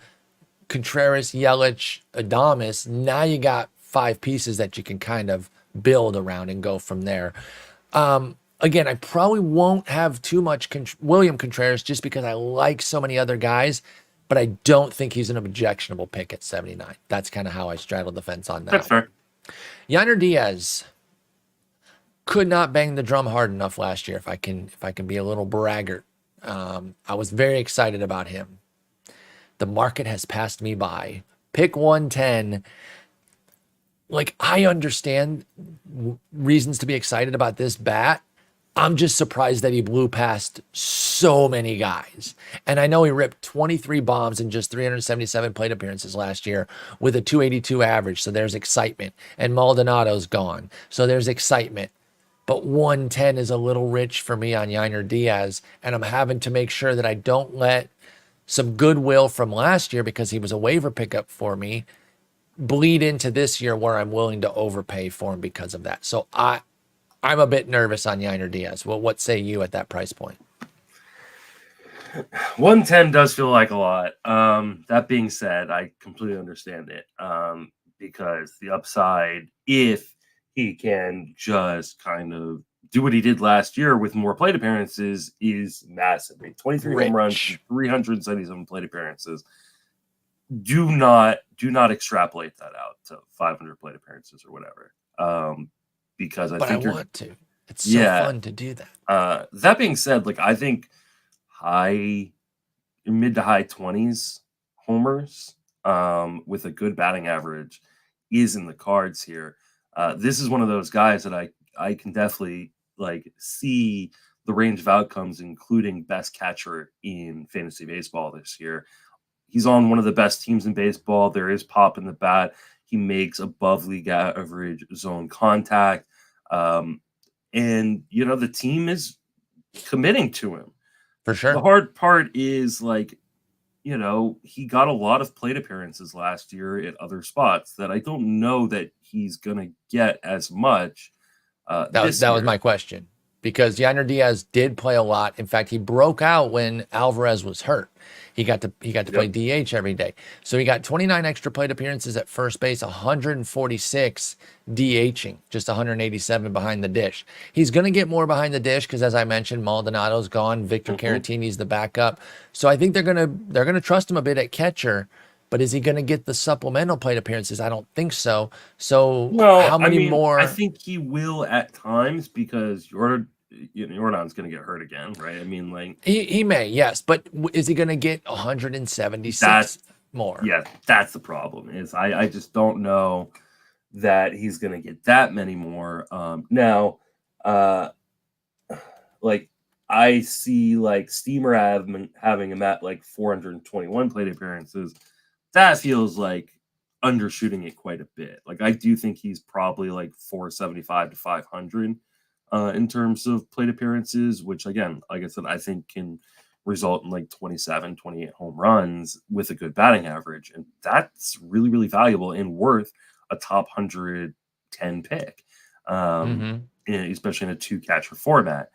[SPEAKER 1] Contreras, Yelich, Adames, now you got 5 pieces that you can kind of build around and go from there. Again, I probably won't have too much William Contreras just because I like so many other guys, but I don't think he's an objectionable pick at 79. That's kind of how I straddle the fence on
[SPEAKER 2] That's
[SPEAKER 1] that.
[SPEAKER 2] fair.
[SPEAKER 1] Yainer Diaz could not bang the drum hard enough last year. If I can be a little braggart, I was very excited about him. The market has passed me by. Pick 110. Like, I understand reasons to be excited about this bat. I'm just surprised that he blew past so many guys. And I know he ripped 23 bombs in just 377 plate appearances last year with a 282 average. So there's excitement. And Maldonado's gone. So there's excitement. But 110 is a little rich for me on Yainer Diaz. And I'm having to make sure that I don't let some goodwill from last year, because he was a waiver pickup for me, bleed into this year where I'm willing to overpay for him because of that. So I'm a bit nervous on Yainer Diaz. Well, what say you at that price point?
[SPEAKER 2] 110 does feel like a lot. That being said, I completely understand it. Because the upside, if he can just kind of do what he did last year with more plate appearances, is massive. 23 home runs, 377 plate appearances. Do not extrapolate that out to 500 plate appearances or whatever. Because I think
[SPEAKER 1] I want to. It's so fun to do that.
[SPEAKER 2] That being said, like I think mid to high 20s homers with a good batting average is in the cards here. This is one of those guys that I can definitely like see the range of outcomes, including best catcher in fantasy baseball this year. He's on one of the best teams in baseball. There is pop in the bat. He makes above league average zone contact. And the team is committing to him.
[SPEAKER 1] For sure.
[SPEAKER 2] The hard part is like, he got a lot of plate appearances last year at other spots that I don't know that he's going to get as much
[SPEAKER 1] That was my question. because Yainer Diaz did play a lot. In fact, he broke out when Alvarez was hurt. He got to play DH every day. So he got 29 extra plate appearances at first base, 146 DHing, just 187 behind the dish. He's going to get more behind the dish because, as I mentioned, Maldonado's gone. Victor Caratini's the backup. So I think they're gonna trust him a bit at catcher. But is he going to get the supplemental plate appearances? I don't think so. So how many more?
[SPEAKER 2] I think he will at times because Jordan's going to get hurt again, right? I mean, like
[SPEAKER 1] he may, yes, but is he going to get 176 more?
[SPEAKER 2] Yeah, that's the problem. Is I just don't know that he's going to get that many more. Now, like I see like Steamer having him at like 421 plate appearances. That feels like undershooting it quite a bit. Like I do think he's probably like 475 to 500 in terms of plate appearances, which again, like I said, I think can result in like 27, 28 home runs with a good batting average. And that's really, really valuable and worth a top 110 pick, especially in a 2-catcher format.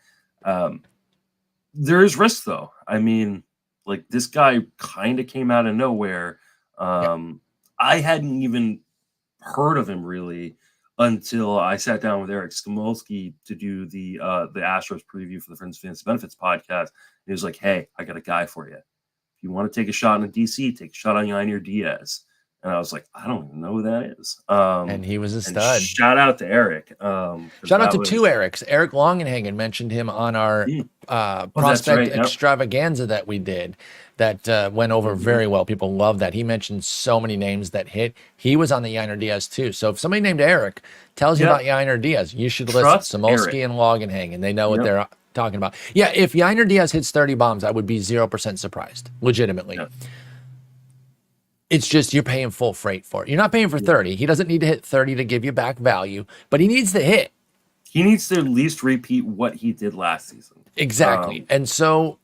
[SPEAKER 2] There is risk though. I mean, like this guy kind of came out of nowhere. I hadn't even heard of him really until I sat down with Eric Skamolsky to do the Astros preview for the Friends of Fantasy Benefits podcast. He was like, "Hey, I got a guy for you. If you want to take a shot in DC, take a shot on Yainer Diaz." And I was like, "I don't even know who that is."
[SPEAKER 1] And he was a stud.
[SPEAKER 2] Shout out to Eric.
[SPEAKER 1] Shout out to two Erics. Eric Longenhagen mentioned him on our prospect extravaganza that we did. That went over very well. People love that. He mentioned so many names that hit. He was on the Yainer Diaz too. So if somebody named Eric tells you about Yainer Diaz, you should listen. Samolsky and Longenhagen. They know what they're talking about. Yeah, if Yainer Diaz hits 30 bombs, I would be 0% surprised. Legitimately. Yeah. It's just you're paying full freight for it. You're not paying for 30. He doesn't need to hit 30 to give you back value, but he needs to hit.
[SPEAKER 2] He needs to at least repeat what he did last season.
[SPEAKER 1] Exactly. And so,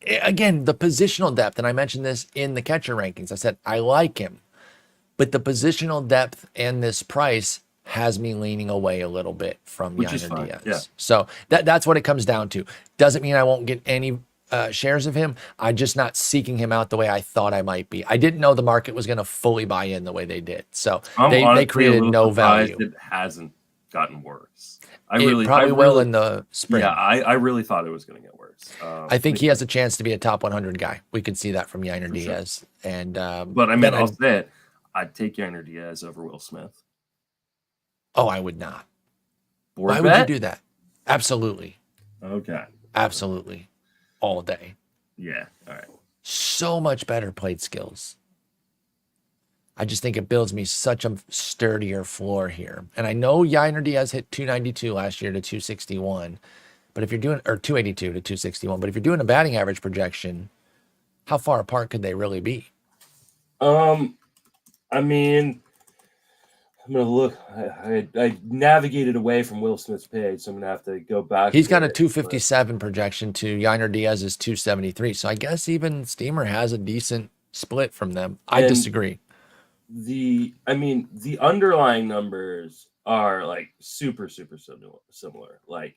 [SPEAKER 1] again, the positional depth, and I mentioned this in the catcher rankings. I said, I like him, but the positional depth and this price has me leaning away a little bit from Yainer Diaz. Yeah. So that's what it comes down to. Doesn't mean I won't get any shares of him. I'm just not seeking him out the way I thought I might be. I didn't know the market was going to fully buy in the way they did. So they created no value.
[SPEAKER 2] It hasn't gotten worse.
[SPEAKER 1] It probably will in the spring.
[SPEAKER 2] Yeah, I really thought it was going to get worse.
[SPEAKER 1] I think he has a chance to be a top 100 guy. We could see that from Yainer Diaz. Sure. And
[SPEAKER 2] but I mean, I'll say it. I'd take Yainer Diaz over Will Smith.
[SPEAKER 1] Oh, I would not. Why would you do that? Absolutely.
[SPEAKER 2] Okay.
[SPEAKER 1] Absolutely. All day.
[SPEAKER 2] Yeah. All right.
[SPEAKER 1] So much better plate skills. I just think it builds me such a sturdier floor here. And I know Yainer Diaz hit 292 last year to 261, but if you're doing, or 282 to 261, but if you're doing a batting average projection, how far apart could they really be?
[SPEAKER 2] I mean, I'm going to look. I navigated away from Will Smith's page, so I'm going to have to go back.
[SPEAKER 1] He's got a 257 projection to Yainer Diaz's 273. So I guess even Steamer has a decent split from them. I disagree.
[SPEAKER 2] The underlying numbers are like super, super similar. Like,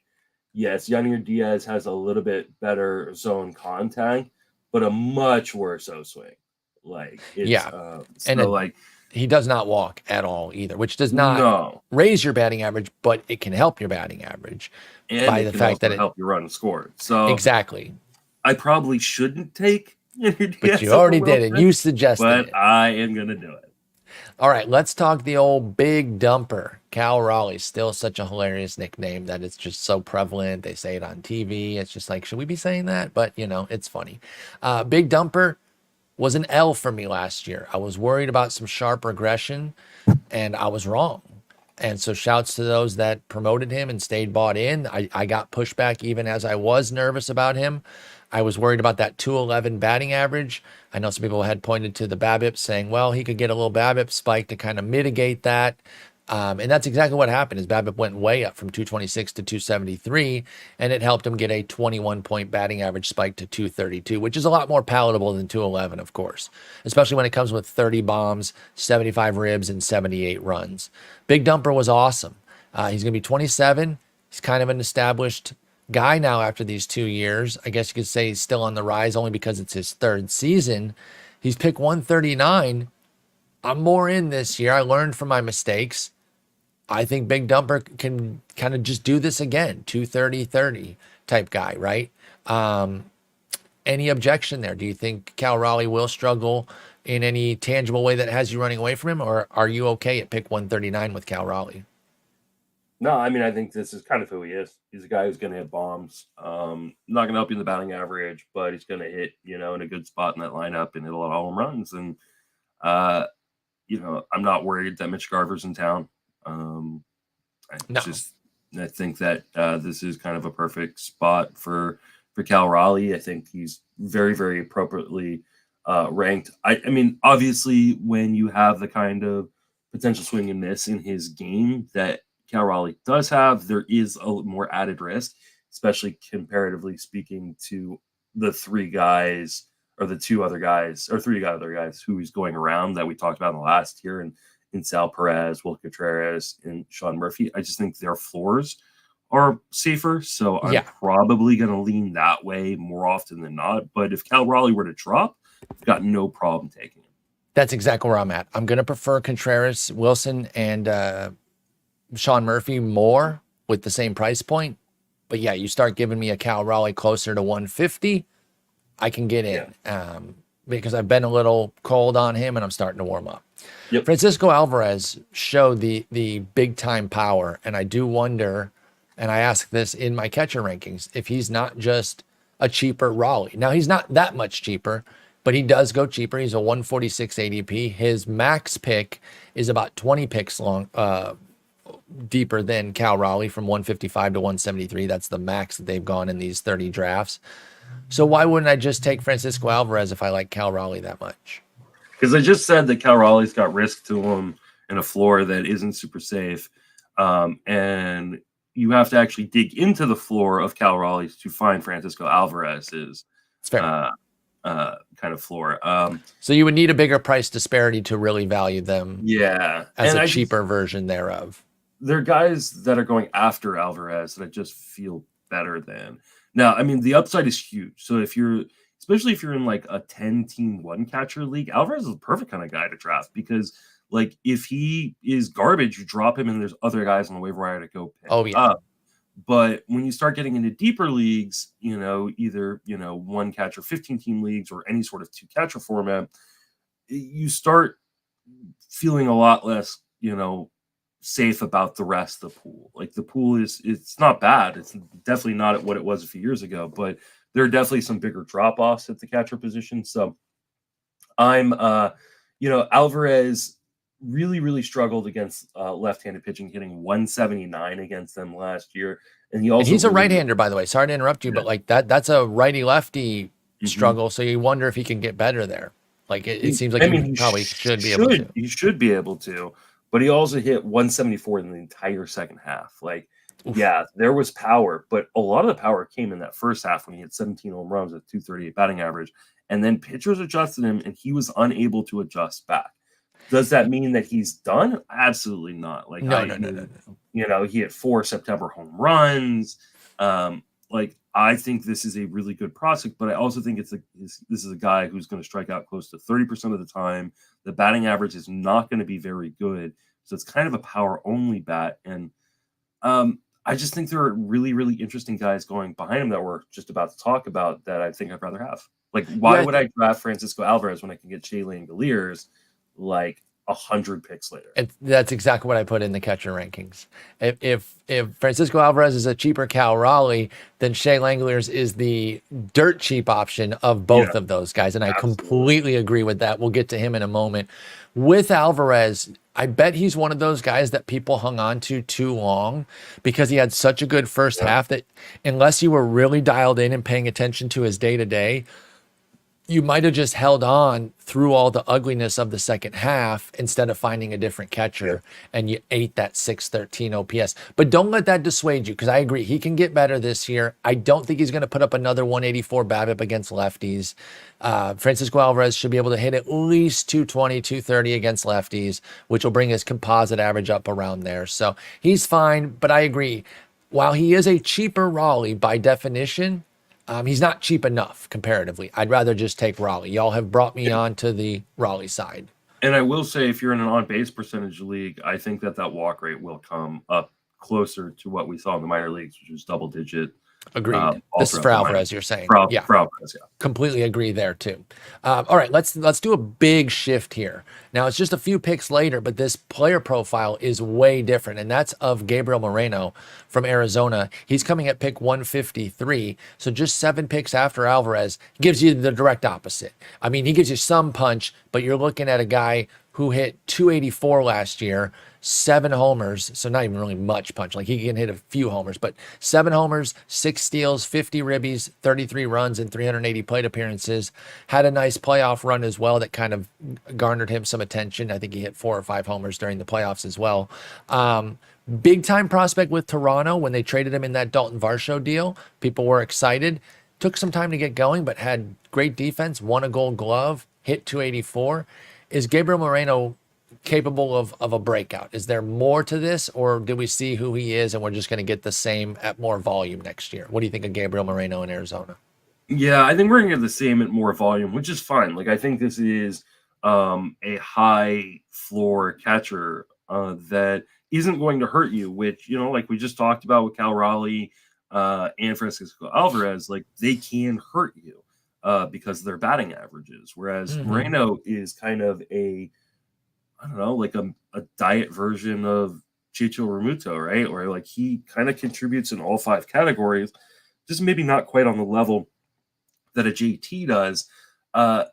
[SPEAKER 2] yes, Yainer Diaz has a little bit better zone contact, but a much worse O swing. Like,
[SPEAKER 1] he does not walk at all either, which does not raise your batting average, but it can help your batting average by the fact that it
[SPEAKER 2] help you run scored. So
[SPEAKER 1] exactly,
[SPEAKER 2] I probably shouldn't take Yainer Diaz,
[SPEAKER 1] but you already did it. You suggested it.
[SPEAKER 2] But I am going to do it.
[SPEAKER 1] All right, let's talk the old big dumper. Cal Raleigh, still such a hilarious nickname that it's just so prevalent. They say it on TV. It's just like, should we be saying that? But, it's funny. Big dumper was an L for me last year. I was worried about some sharp regression, and I was wrong. And so shouts to those that promoted him and stayed bought in. I got pushback even as I was nervous about him. I was worried about that 211 batting average. I know some people had pointed to the BABIP saying, well, he could get a little BABIP spike to kind of mitigate that. And that's exactly what happened. His BABIP went way up from 226 to 273, and it helped him get a 21-point batting average spike to 232, which is a lot more palatable than 211, of course, especially when it comes with 30 bombs, 75 ribs, and 78 runs. Big dumper was awesome. He's going to be 27. He's kind of an established guy now after these 2 years. I guess you could say he's still on the rise only because it's his third season. He's picked 139. I'm more in this year. I learned from my mistakes. I think Big Dumper can kind of just do this again, 230-30 type guy, right? Any objection there? Do you think Cal Raleigh will struggle in any tangible way that has you running away from him, or are you okay at pick 139 with Cal Raleigh?
[SPEAKER 2] No, I mean, I think this is kind of who he is. He's a guy who's going to hit bombs. Not going to help you in the batting average, but he's going to hit, in a good spot in that lineup and hit a lot of home runs. And, I'm not worried that Mitch Garver's in town.
[SPEAKER 1] No.
[SPEAKER 2] I think that this is kind of a perfect spot for Cal Raleigh. I think he's very, very appropriately ranked. I mean, obviously, when you have the kind of potential swing and miss in his game that Cal Raleigh does have, there is a more added risk, especially comparatively speaking to the three guys or the two other guys or three other guys who he's going around that we talked about in the last year, and in Sal Perez, Will Contreras, and Sean Murphy. I just think their floors are safer. So I'm probably going to lean that way more often than not. But if Cal Raleigh were to drop, I've got no problem taking him.
[SPEAKER 1] That's exactly where I'm at. I'm going to prefer Contreras, Wilson, and Sean Murphy more with the same price point. But yeah, you start giving me a Cal Raleigh closer to 150, I can get in because I've been a little cold on him and I'm starting to warm up.
[SPEAKER 2] Yep.
[SPEAKER 1] Francisco Alvarez showed the big time power. And I do wonder, and I ask this in my catcher rankings, if he's not just a cheaper Raleigh. Now, he's not that much cheaper, but he does go cheaper. He's a 146 ADP. His max pick is about 20 picks deeper than Cal Raleigh from 155 to 173. That's the max that they've gone in these 30 drafts. So why wouldn't I just take Francisco Alvarez if I like Cal Raleigh that much?
[SPEAKER 2] Because I just said that Cal Raleigh's got risk to him and a floor that isn't super safe. And you have to actually dig into the floor of Cal Raleigh's to find Francisco Alvarez's kind of floor.
[SPEAKER 1] So you would need a bigger price disparity to really value them as a cheaper version thereof.
[SPEAKER 2] There are guys that are going after Alvarez that I just feel better than. Now, I mean, the upside is huge. So especially if you're in like a 10-team one catcher league, Alvarez is the perfect kind of guy to draft because like if he is garbage, you drop him and there's other guys on the waiver wire to go pick up. But when you start getting into deeper leagues, either, one catcher, 15-team leagues or any sort of two catcher format, you start feeling a lot less, safe about the rest of the pool. Like the pool it's not bad. It's definitely not at what it was a few years ago, but there are definitely some bigger drop-offs at the catcher position. So I'm, Alvarez really, really struggled against left-handed pitching, hitting 179 against them last year. And he's
[SPEAKER 1] a right-hander, by the way. Sorry to interrupt you, but like that's a righty-lefty struggle. So you wonder if he can get better there. Like it seems like he probably should be able to.
[SPEAKER 2] He should be able to. But he also hit 174 in the entire second half. Like, there was power, but a lot of the power came in that first half when he had 17 home runs at 238 batting average. And then pitchers adjusted him, and he was unable to adjust back. Does that mean that he's done? Absolutely not. Like, no. He had 4 September home runs. I think this is a really good prospect, but I also think this is a guy who's going to strike out close to 30% of the time. The batting average is not going to be very good. So it's kind of a power-only bat. And I just think there are really, really interesting guys going behind him that we're just about to talk about that I think I'd rather have. Like, why would I draft Francisco Alvarez when I can get Shea Langoliers like 100 picks later?
[SPEAKER 1] That's exactly what I put in the catcher rankings. If Francisco Alvarez is a cheaper Cal Raleigh, then Shea Langoliers is the dirt cheap option of both of those guys. And I completely agree with that. We'll get to him in a moment. With Alvarez, I bet he's one of those guys that people hung on to too long because he had such a good first half that unless you were really dialed in and paying attention to his day-to-day, you might have just held on through all the ugliness of the second half instead of finding a different catcher, and you ate that 613 OPS. But don't let that dissuade you, because I agree, he can get better this year. I don't think he's going to put up another 184 BABIP against lefties. Francisco Alvarez should be able to hit at least 220, 230 against lefties, which will bring his composite average up around there. So he's fine, but I agree. while he is a cheaper Raleigh by definition, he's not cheap enough comparatively. I'd rather just take Raleigh. Y'all have brought me on to the Raleigh side.
[SPEAKER 2] And I will say, if you're in an on-base percentage league, I think that walk rate will come up closer to what we saw in the minor leagues, which was double digit.
[SPEAKER 1] Agreed.
[SPEAKER 2] All
[SPEAKER 1] This is
[SPEAKER 2] throughout
[SPEAKER 1] for
[SPEAKER 2] the minor.
[SPEAKER 1] Alvarez, you're saying. Yeah.
[SPEAKER 2] For Alvarez, yeah.
[SPEAKER 1] Completely agree there too. All right, let's do a big shift here. Now it's just a few picks later, but this player profile is way different, and that's of Gabriel Moreno from Arizona. He's coming at pick 153, so just 7 picks after Alvarez gives you the direct opposite. I mean, he gives you some punch, but you're looking at a guy who hit 284 last year, 7 homers, so not even really much punch. Like he can hit a few homers, but 7 homers, 6 steals, 50 ribbies, 33 runs, and 380 plate appearances. Had a nice playoff run as well that kind of garnered him some attention. I think he hit 4 or 5 homers during the playoffs as well. Big time prospect with Toronto when they traded him in that Dalton Varsho deal. People were excited. Took some time to get going, but had great defense, won a Gold Glove, hit 284. Is Gabriel Moreno capable of a breakout? Is there more to this, or do we see who he is and we're just going to get the same at more volume next year? What do you think of Gabriel Moreno in Arizona?
[SPEAKER 2] Yeah, I think we're going to get the same at more volume, which is fine. Like, I think this is a high floor catcher that isn't going to hurt you, which, like we just talked about with Cal Raleigh and Francisco Alvarez, like they can hurt you because of their batting averages. Whereas Moreno is kind of I don't know, like a diet version of Chicho Remuto, right? Or like he kind of contributes in all 5 categories, just maybe not quite on the level that a JT does. I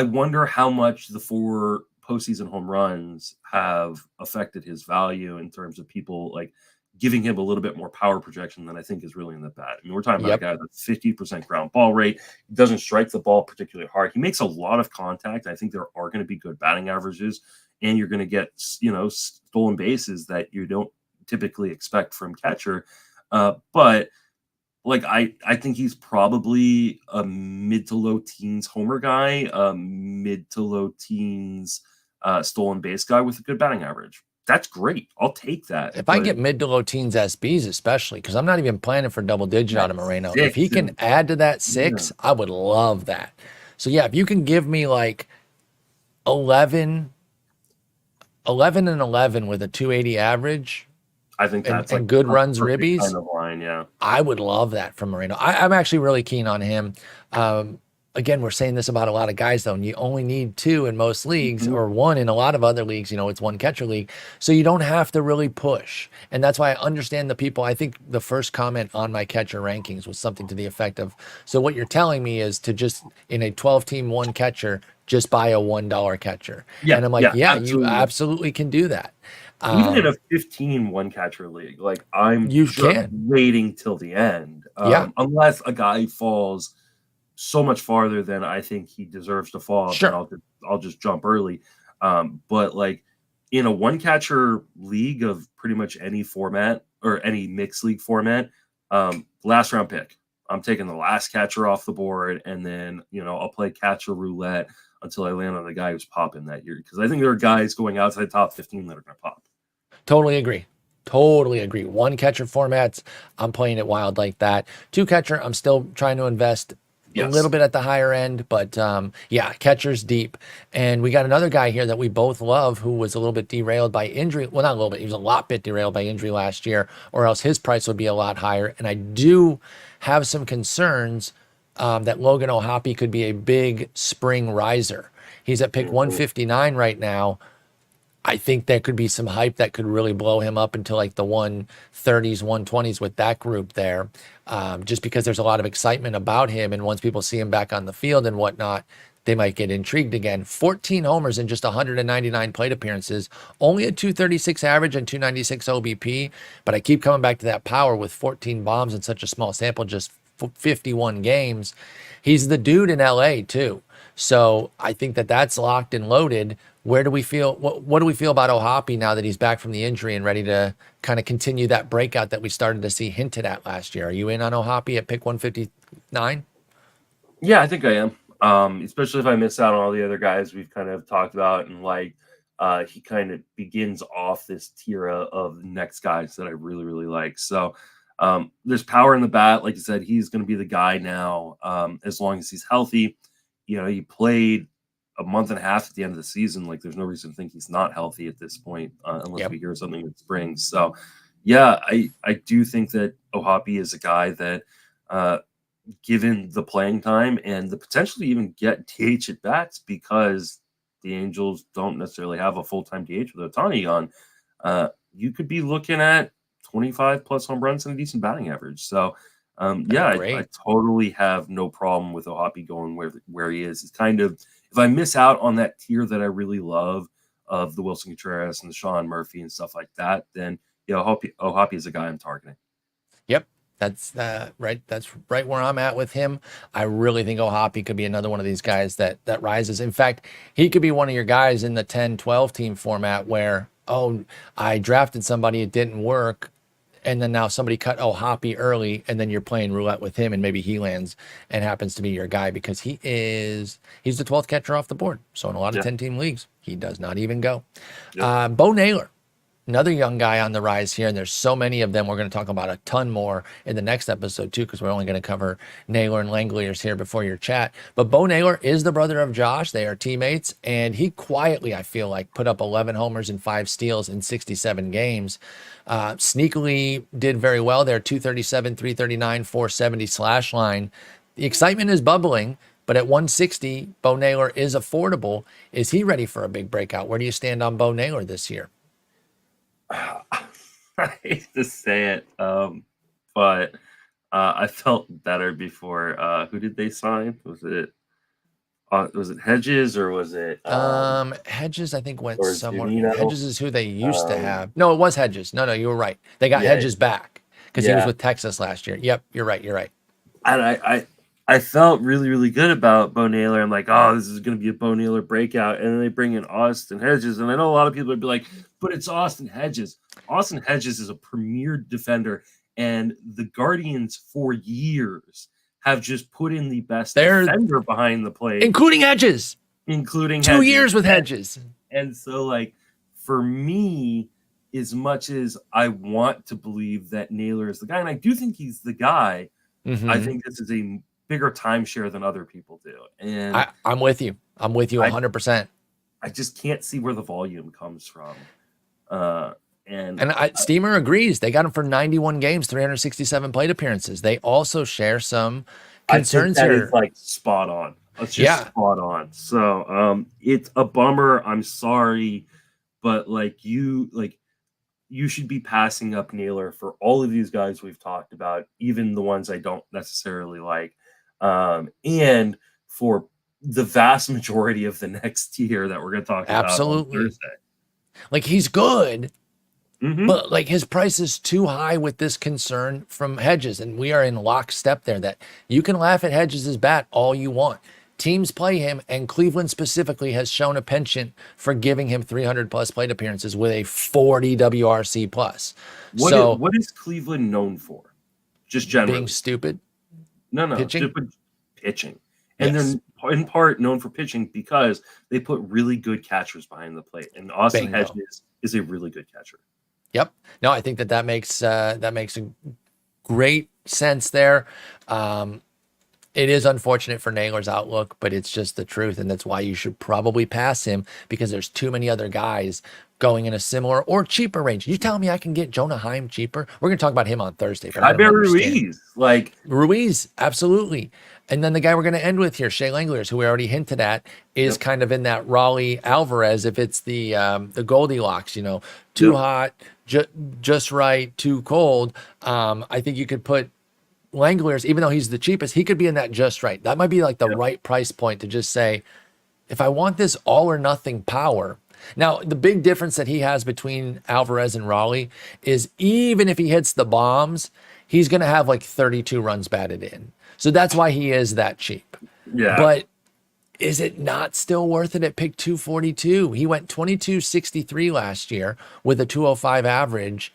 [SPEAKER 2] wonder how much the 4 postseason home runs have affected his value in terms of people like giving him a little bit more power projection than I think is really in the bat. I mean, we're talking about a guy with a 50% ground ball rate. He doesn't strike the ball particularly hard. He makes a lot of contact. I think there are going to be good batting averages, and you're going to get, stolen bases that you don't typically expect from catcher. But like, I think he's probably a mid to low teens homer guy, mid to low teens stolen base guy with a good batting average. That's great. I'll take that.
[SPEAKER 1] If I get mid to low teens SBs, especially because I'm not even planning for double digit out of Moreno. If he can add to that 6, I would love that. So yeah, if you can give me like 11 and 11 with a 280 average,
[SPEAKER 2] I think that's
[SPEAKER 1] and good runs ribbies
[SPEAKER 2] kind of line, yeah.
[SPEAKER 1] I would love that from Moreno. I'm actually really keen on him. Again, we're saying this about a lot of guys, though, and you only need 2 in most leagues or 1 in a lot of other leagues. It's 1 catcher league. So you don't have to really push. And that's why I understand the people. I think the first comment on my catcher rankings was something to the effect of, so what you're telling me is to just, in a 12-team 1 catcher, just buy a $1 catcher. Yeah, and I'm like, yeah, absolutely. You absolutely can do that.
[SPEAKER 2] Even in a 15 1 catcher league, like I'm waiting till the end. Unless a guy falls so much farther than I think he deserves to fall, then I'll just jump early. But like in a 1 catcher league of pretty much any format or any mixed league format, last round pick. I'm taking the last catcher off the board, and then I'll play catcher roulette until I land on the guy who's popping that year. Because I think there are guys going outside top 15 that are going to pop.
[SPEAKER 1] Totally agree. 1 catcher formats, I'm playing it wild like that. 2 catcher, I'm still trying to invest a little bit at the higher end, but yeah, catcher's deep. And we got another guy here that we both love who was a little bit derailed by injury. Well, not a little bit. He was a lot bit derailed by injury last year, or else his price would be a lot higher. And I do have some concerns that Logan O'Hoppe could be a big spring riser. He's at pick 159 right now. I think there could be some hype that could really blow him up into like the 130s, 120s with that group there, just because there's a lot of excitement about him. And once people see him back on the field and whatnot, they might get intrigued again. 14 homers in just 199 plate appearances, only a 236 average and 296 OBP. But I keep coming back to that power with 14 bombs in such a small sample, just 51 games. He's the dude in LA too. So I think that's locked and loaded. Where do we feel? What do we feel about O'Hoppe now that he's back from the injury and ready to kind of continue that breakout that we started to see hinted at last year? Are you in on O'Hoppe at pick 159?
[SPEAKER 2] Yeah, I think I am. Especially if I miss out on all the other guys we've kind of talked about and like he kind of begins off this tier of next guys that I really, really like. So there's power in the bat. Like I said, he's going to be the guy now, as long as he's healthy. He played a month and a half at the end of the season. Like, there's no reason to think he's not healthy at this point, unless we hear something in spring. So, yeah, I do think that Ohapi is a guy that, given the playing time and the potential to even get DH at bats, because the Angels don't necessarily have a full-time DH with Ohtani on, you could be looking at 25 plus home runs and a decent batting average. So, I totally have no problem with Ohapi going where he is. It's kind of, if I miss out on that tier that I really love of the Wilson Contreras and the Sean Murphy and stuff like that, then Ohapi is a guy I'm targeting.
[SPEAKER 1] Yep. That's right. That's right where I'm at with him. I really think Ohapi could be another one of these guys that rises. In fact, he could be one of your guys in the 10-12 team format where, I drafted somebody, it didn't work, and then now somebody cut Ohapi early, and then you're playing roulette with him, and maybe he lands and happens to be your guy because he's the 12th catcher off the board. So in a lot of 10-team leagues, he does not even go. Bo Naylor, another young guy on the rise here, and there's so many of them. We're going to talk about a ton more in the next episode too, because we're only going to cover Naylor and Langeliers here before your chat. But Bo Naylor is the brother of Josh. They are teammates, and he quietly, I feel like, put up 11 homers and 5 steals in 67 games. Sneakily did very well there, 237, 339, 470 slash line. The excitement is bubbling, but at 160, Bo Naylor is affordable. Is he ready for a big breakout? Where do you stand on Bo Naylor this year?
[SPEAKER 2] I hate to say it, but I felt better before. Who did they sign? Was it Hedges or was it?
[SPEAKER 1] Hedges, I think, went somewhere. Hedges is who they used to have. No, it was Hedges. No, you were right. They got Hedges back because he was with Texas last year. Yep, you're right.
[SPEAKER 2] And I felt really, really good about Bo Naylor. I'm like, oh, this is going to be a Bo Naylor breakout. And then they bring in Austin Hedges. And I know a lot of people would be like, but it's Austin Hedges. Austin Hedges is a premier defender. And the Guardians for years have just put in the best defender behind the plate.
[SPEAKER 1] Including Hedges.
[SPEAKER 2] 2
[SPEAKER 1] years with Hedges.
[SPEAKER 2] And so, like, for me, as much as I want to believe that Naylor is the guy, and I do think he's the guy, I think this is a bigger timeshare than other people do. And
[SPEAKER 1] I'm with you. I'm with you 100%.
[SPEAKER 2] I just can't see where the volume comes from.
[SPEAKER 1] Steamer agrees. They got him for 91 games, 367 plate appearances. They also share some concerns
[SPEAKER 2] I think that
[SPEAKER 1] here.
[SPEAKER 2] is like spot on. It's just spot on. So it's a bummer. I'm sorry, but you should be passing up Naylor for all of these guys we've talked about, even the ones I don't necessarily like. And for the vast majority of the next tier that we're going to talk about on Thursday.
[SPEAKER 1] Like, he's good, but like his price is too high with this concern from Hedges. And we are in lockstep there that you can laugh at Hedges' bat all you want. Teams play him, and Cleveland specifically has shown a penchant for giving him 300 plus plate appearances with a 40 WRC plus.
[SPEAKER 2] What is Cleveland known for? Just generally
[SPEAKER 1] being stupid.
[SPEAKER 2] No, pitching. And they're in part known for pitching because they put really good catchers behind the plate. And Austin Hedges is a really good catcher.
[SPEAKER 1] Yep. No, I think that makes a great sense there. It is unfortunate for Naylor's outlook, but it's just the truth. And that's why you should probably pass him, because there's too many other guys going in a similar or cheaper range. You telling me I can get Jonah Heim cheaper? We're going to talk about him on Thursday.
[SPEAKER 2] I bet Ruiz.
[SPEAKER 1] Ruiz, absolutely. And then the guy we're going to end with here, Shea Langeliers, who we already hinted at, is kind of in that Raleigh Alvarez, if it's the Goldilocks, too hot, just right, too cold. I think you could put Langeliers, even though he's the cheapest, he could be in that just right. That might be like the right price point to just say, if I want this all or nothing power. Now, the big difference that he has between Alvarez and Raleigh is even if he hits the bombs, he's going to have like 32 runs batted in. So that's why he is that cheap.
[SPEAKER 2] Yeah.
[SPEAKER 1] But is it not still worth it at pick 242? He went 22.63 last year with a 205 average.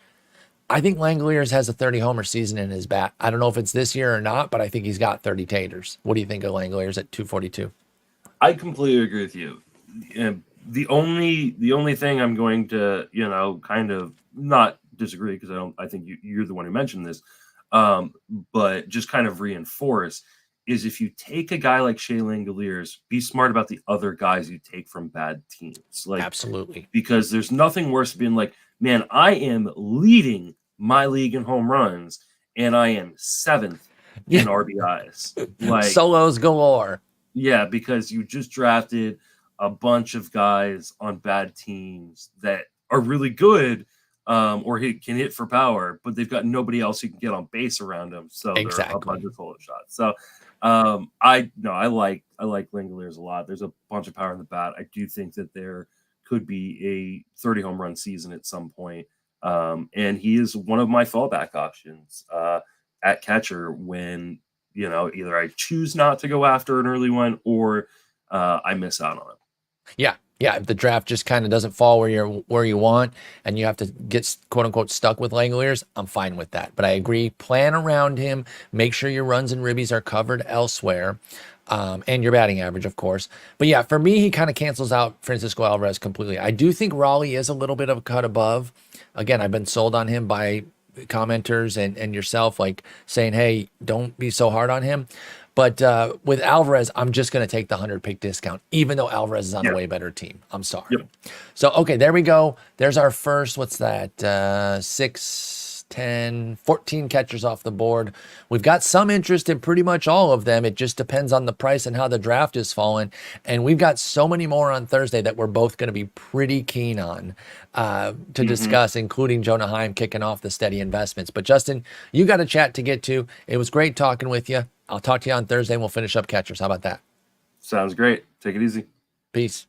[SPEAKER 1] I think Langeliers has a 30 homer season in his bat. I don't know if it's this year or not, but I think he's got 30 taters. What do you think of Langeliers at 242?
[SPEAKER 2] I completely agree with you. the only thing I'm going to, kind of not disagree, because I think you're the one who mentioned this, but just kind of reinforce, is if you take a guy like Shea Langoliers, be smart about the other guys you take from bad teams. Like,
[SPEAKER 1] Absolutely.
[SPEAKER 2] because there's nothing worse than being like, man, I am leading my league in home runs and I am 7th in RBIs. Like,
[SPEAKER 1] solos galore.
[SPEAKER 2] yeah, because you just drafted a bunch of guys on bad teams that are really good, or can hit for power, but they've got nobody else who can get on base around them, so they're a bunch of solo shots. So I like Langoliers a lot. There's a bunch of power in the bat. I do think that there could be a 30 home run season at some point, and he is one of my fallback options at catcher when either I choose not to go after an early one, or I miss out on it.
[SPEAKER 1] Yeah. Yeah. If the draft just kind of doesn't fall where you want and you have to get quote unquote stuck with Langoliers, I'm fine with that. But I agree, plan around him, make sure your runs and ribbies are covered elsewhere. And your batting average, of course. But yeah, for me, he kind of cancels out Francisco Alvarez completely. I do think Raleigh is a little bit of a cut above. Again, I've been sold on him by commenters and yourself, like saying, hey, don't be so hard on him. But with Alvarez, I'm just going to take the 100 pick discount, even though Alvarez is on a way better team. I'm sorry.
[SPEAKER 2] Yep.
[SPEAKER 1] So, okay, there we go. There's our first, what's that? 6, 10, 14 catchers off the board. We've got some interest in pretty much all of them. It just depends on the price and how the draft is falling. And we've got so many more on Thursday that we're both going to be pretty keen on to discuss, including Jonah Heim kicking off the steady investments. But Justin, you got a chat to get to. It was great talking with you. I'll talk to you on Thursday and we'll finish up catchers. How about that?
[SPEAKER 2] Sounds great. Take it easy.
[SPEAKER 1] Peace.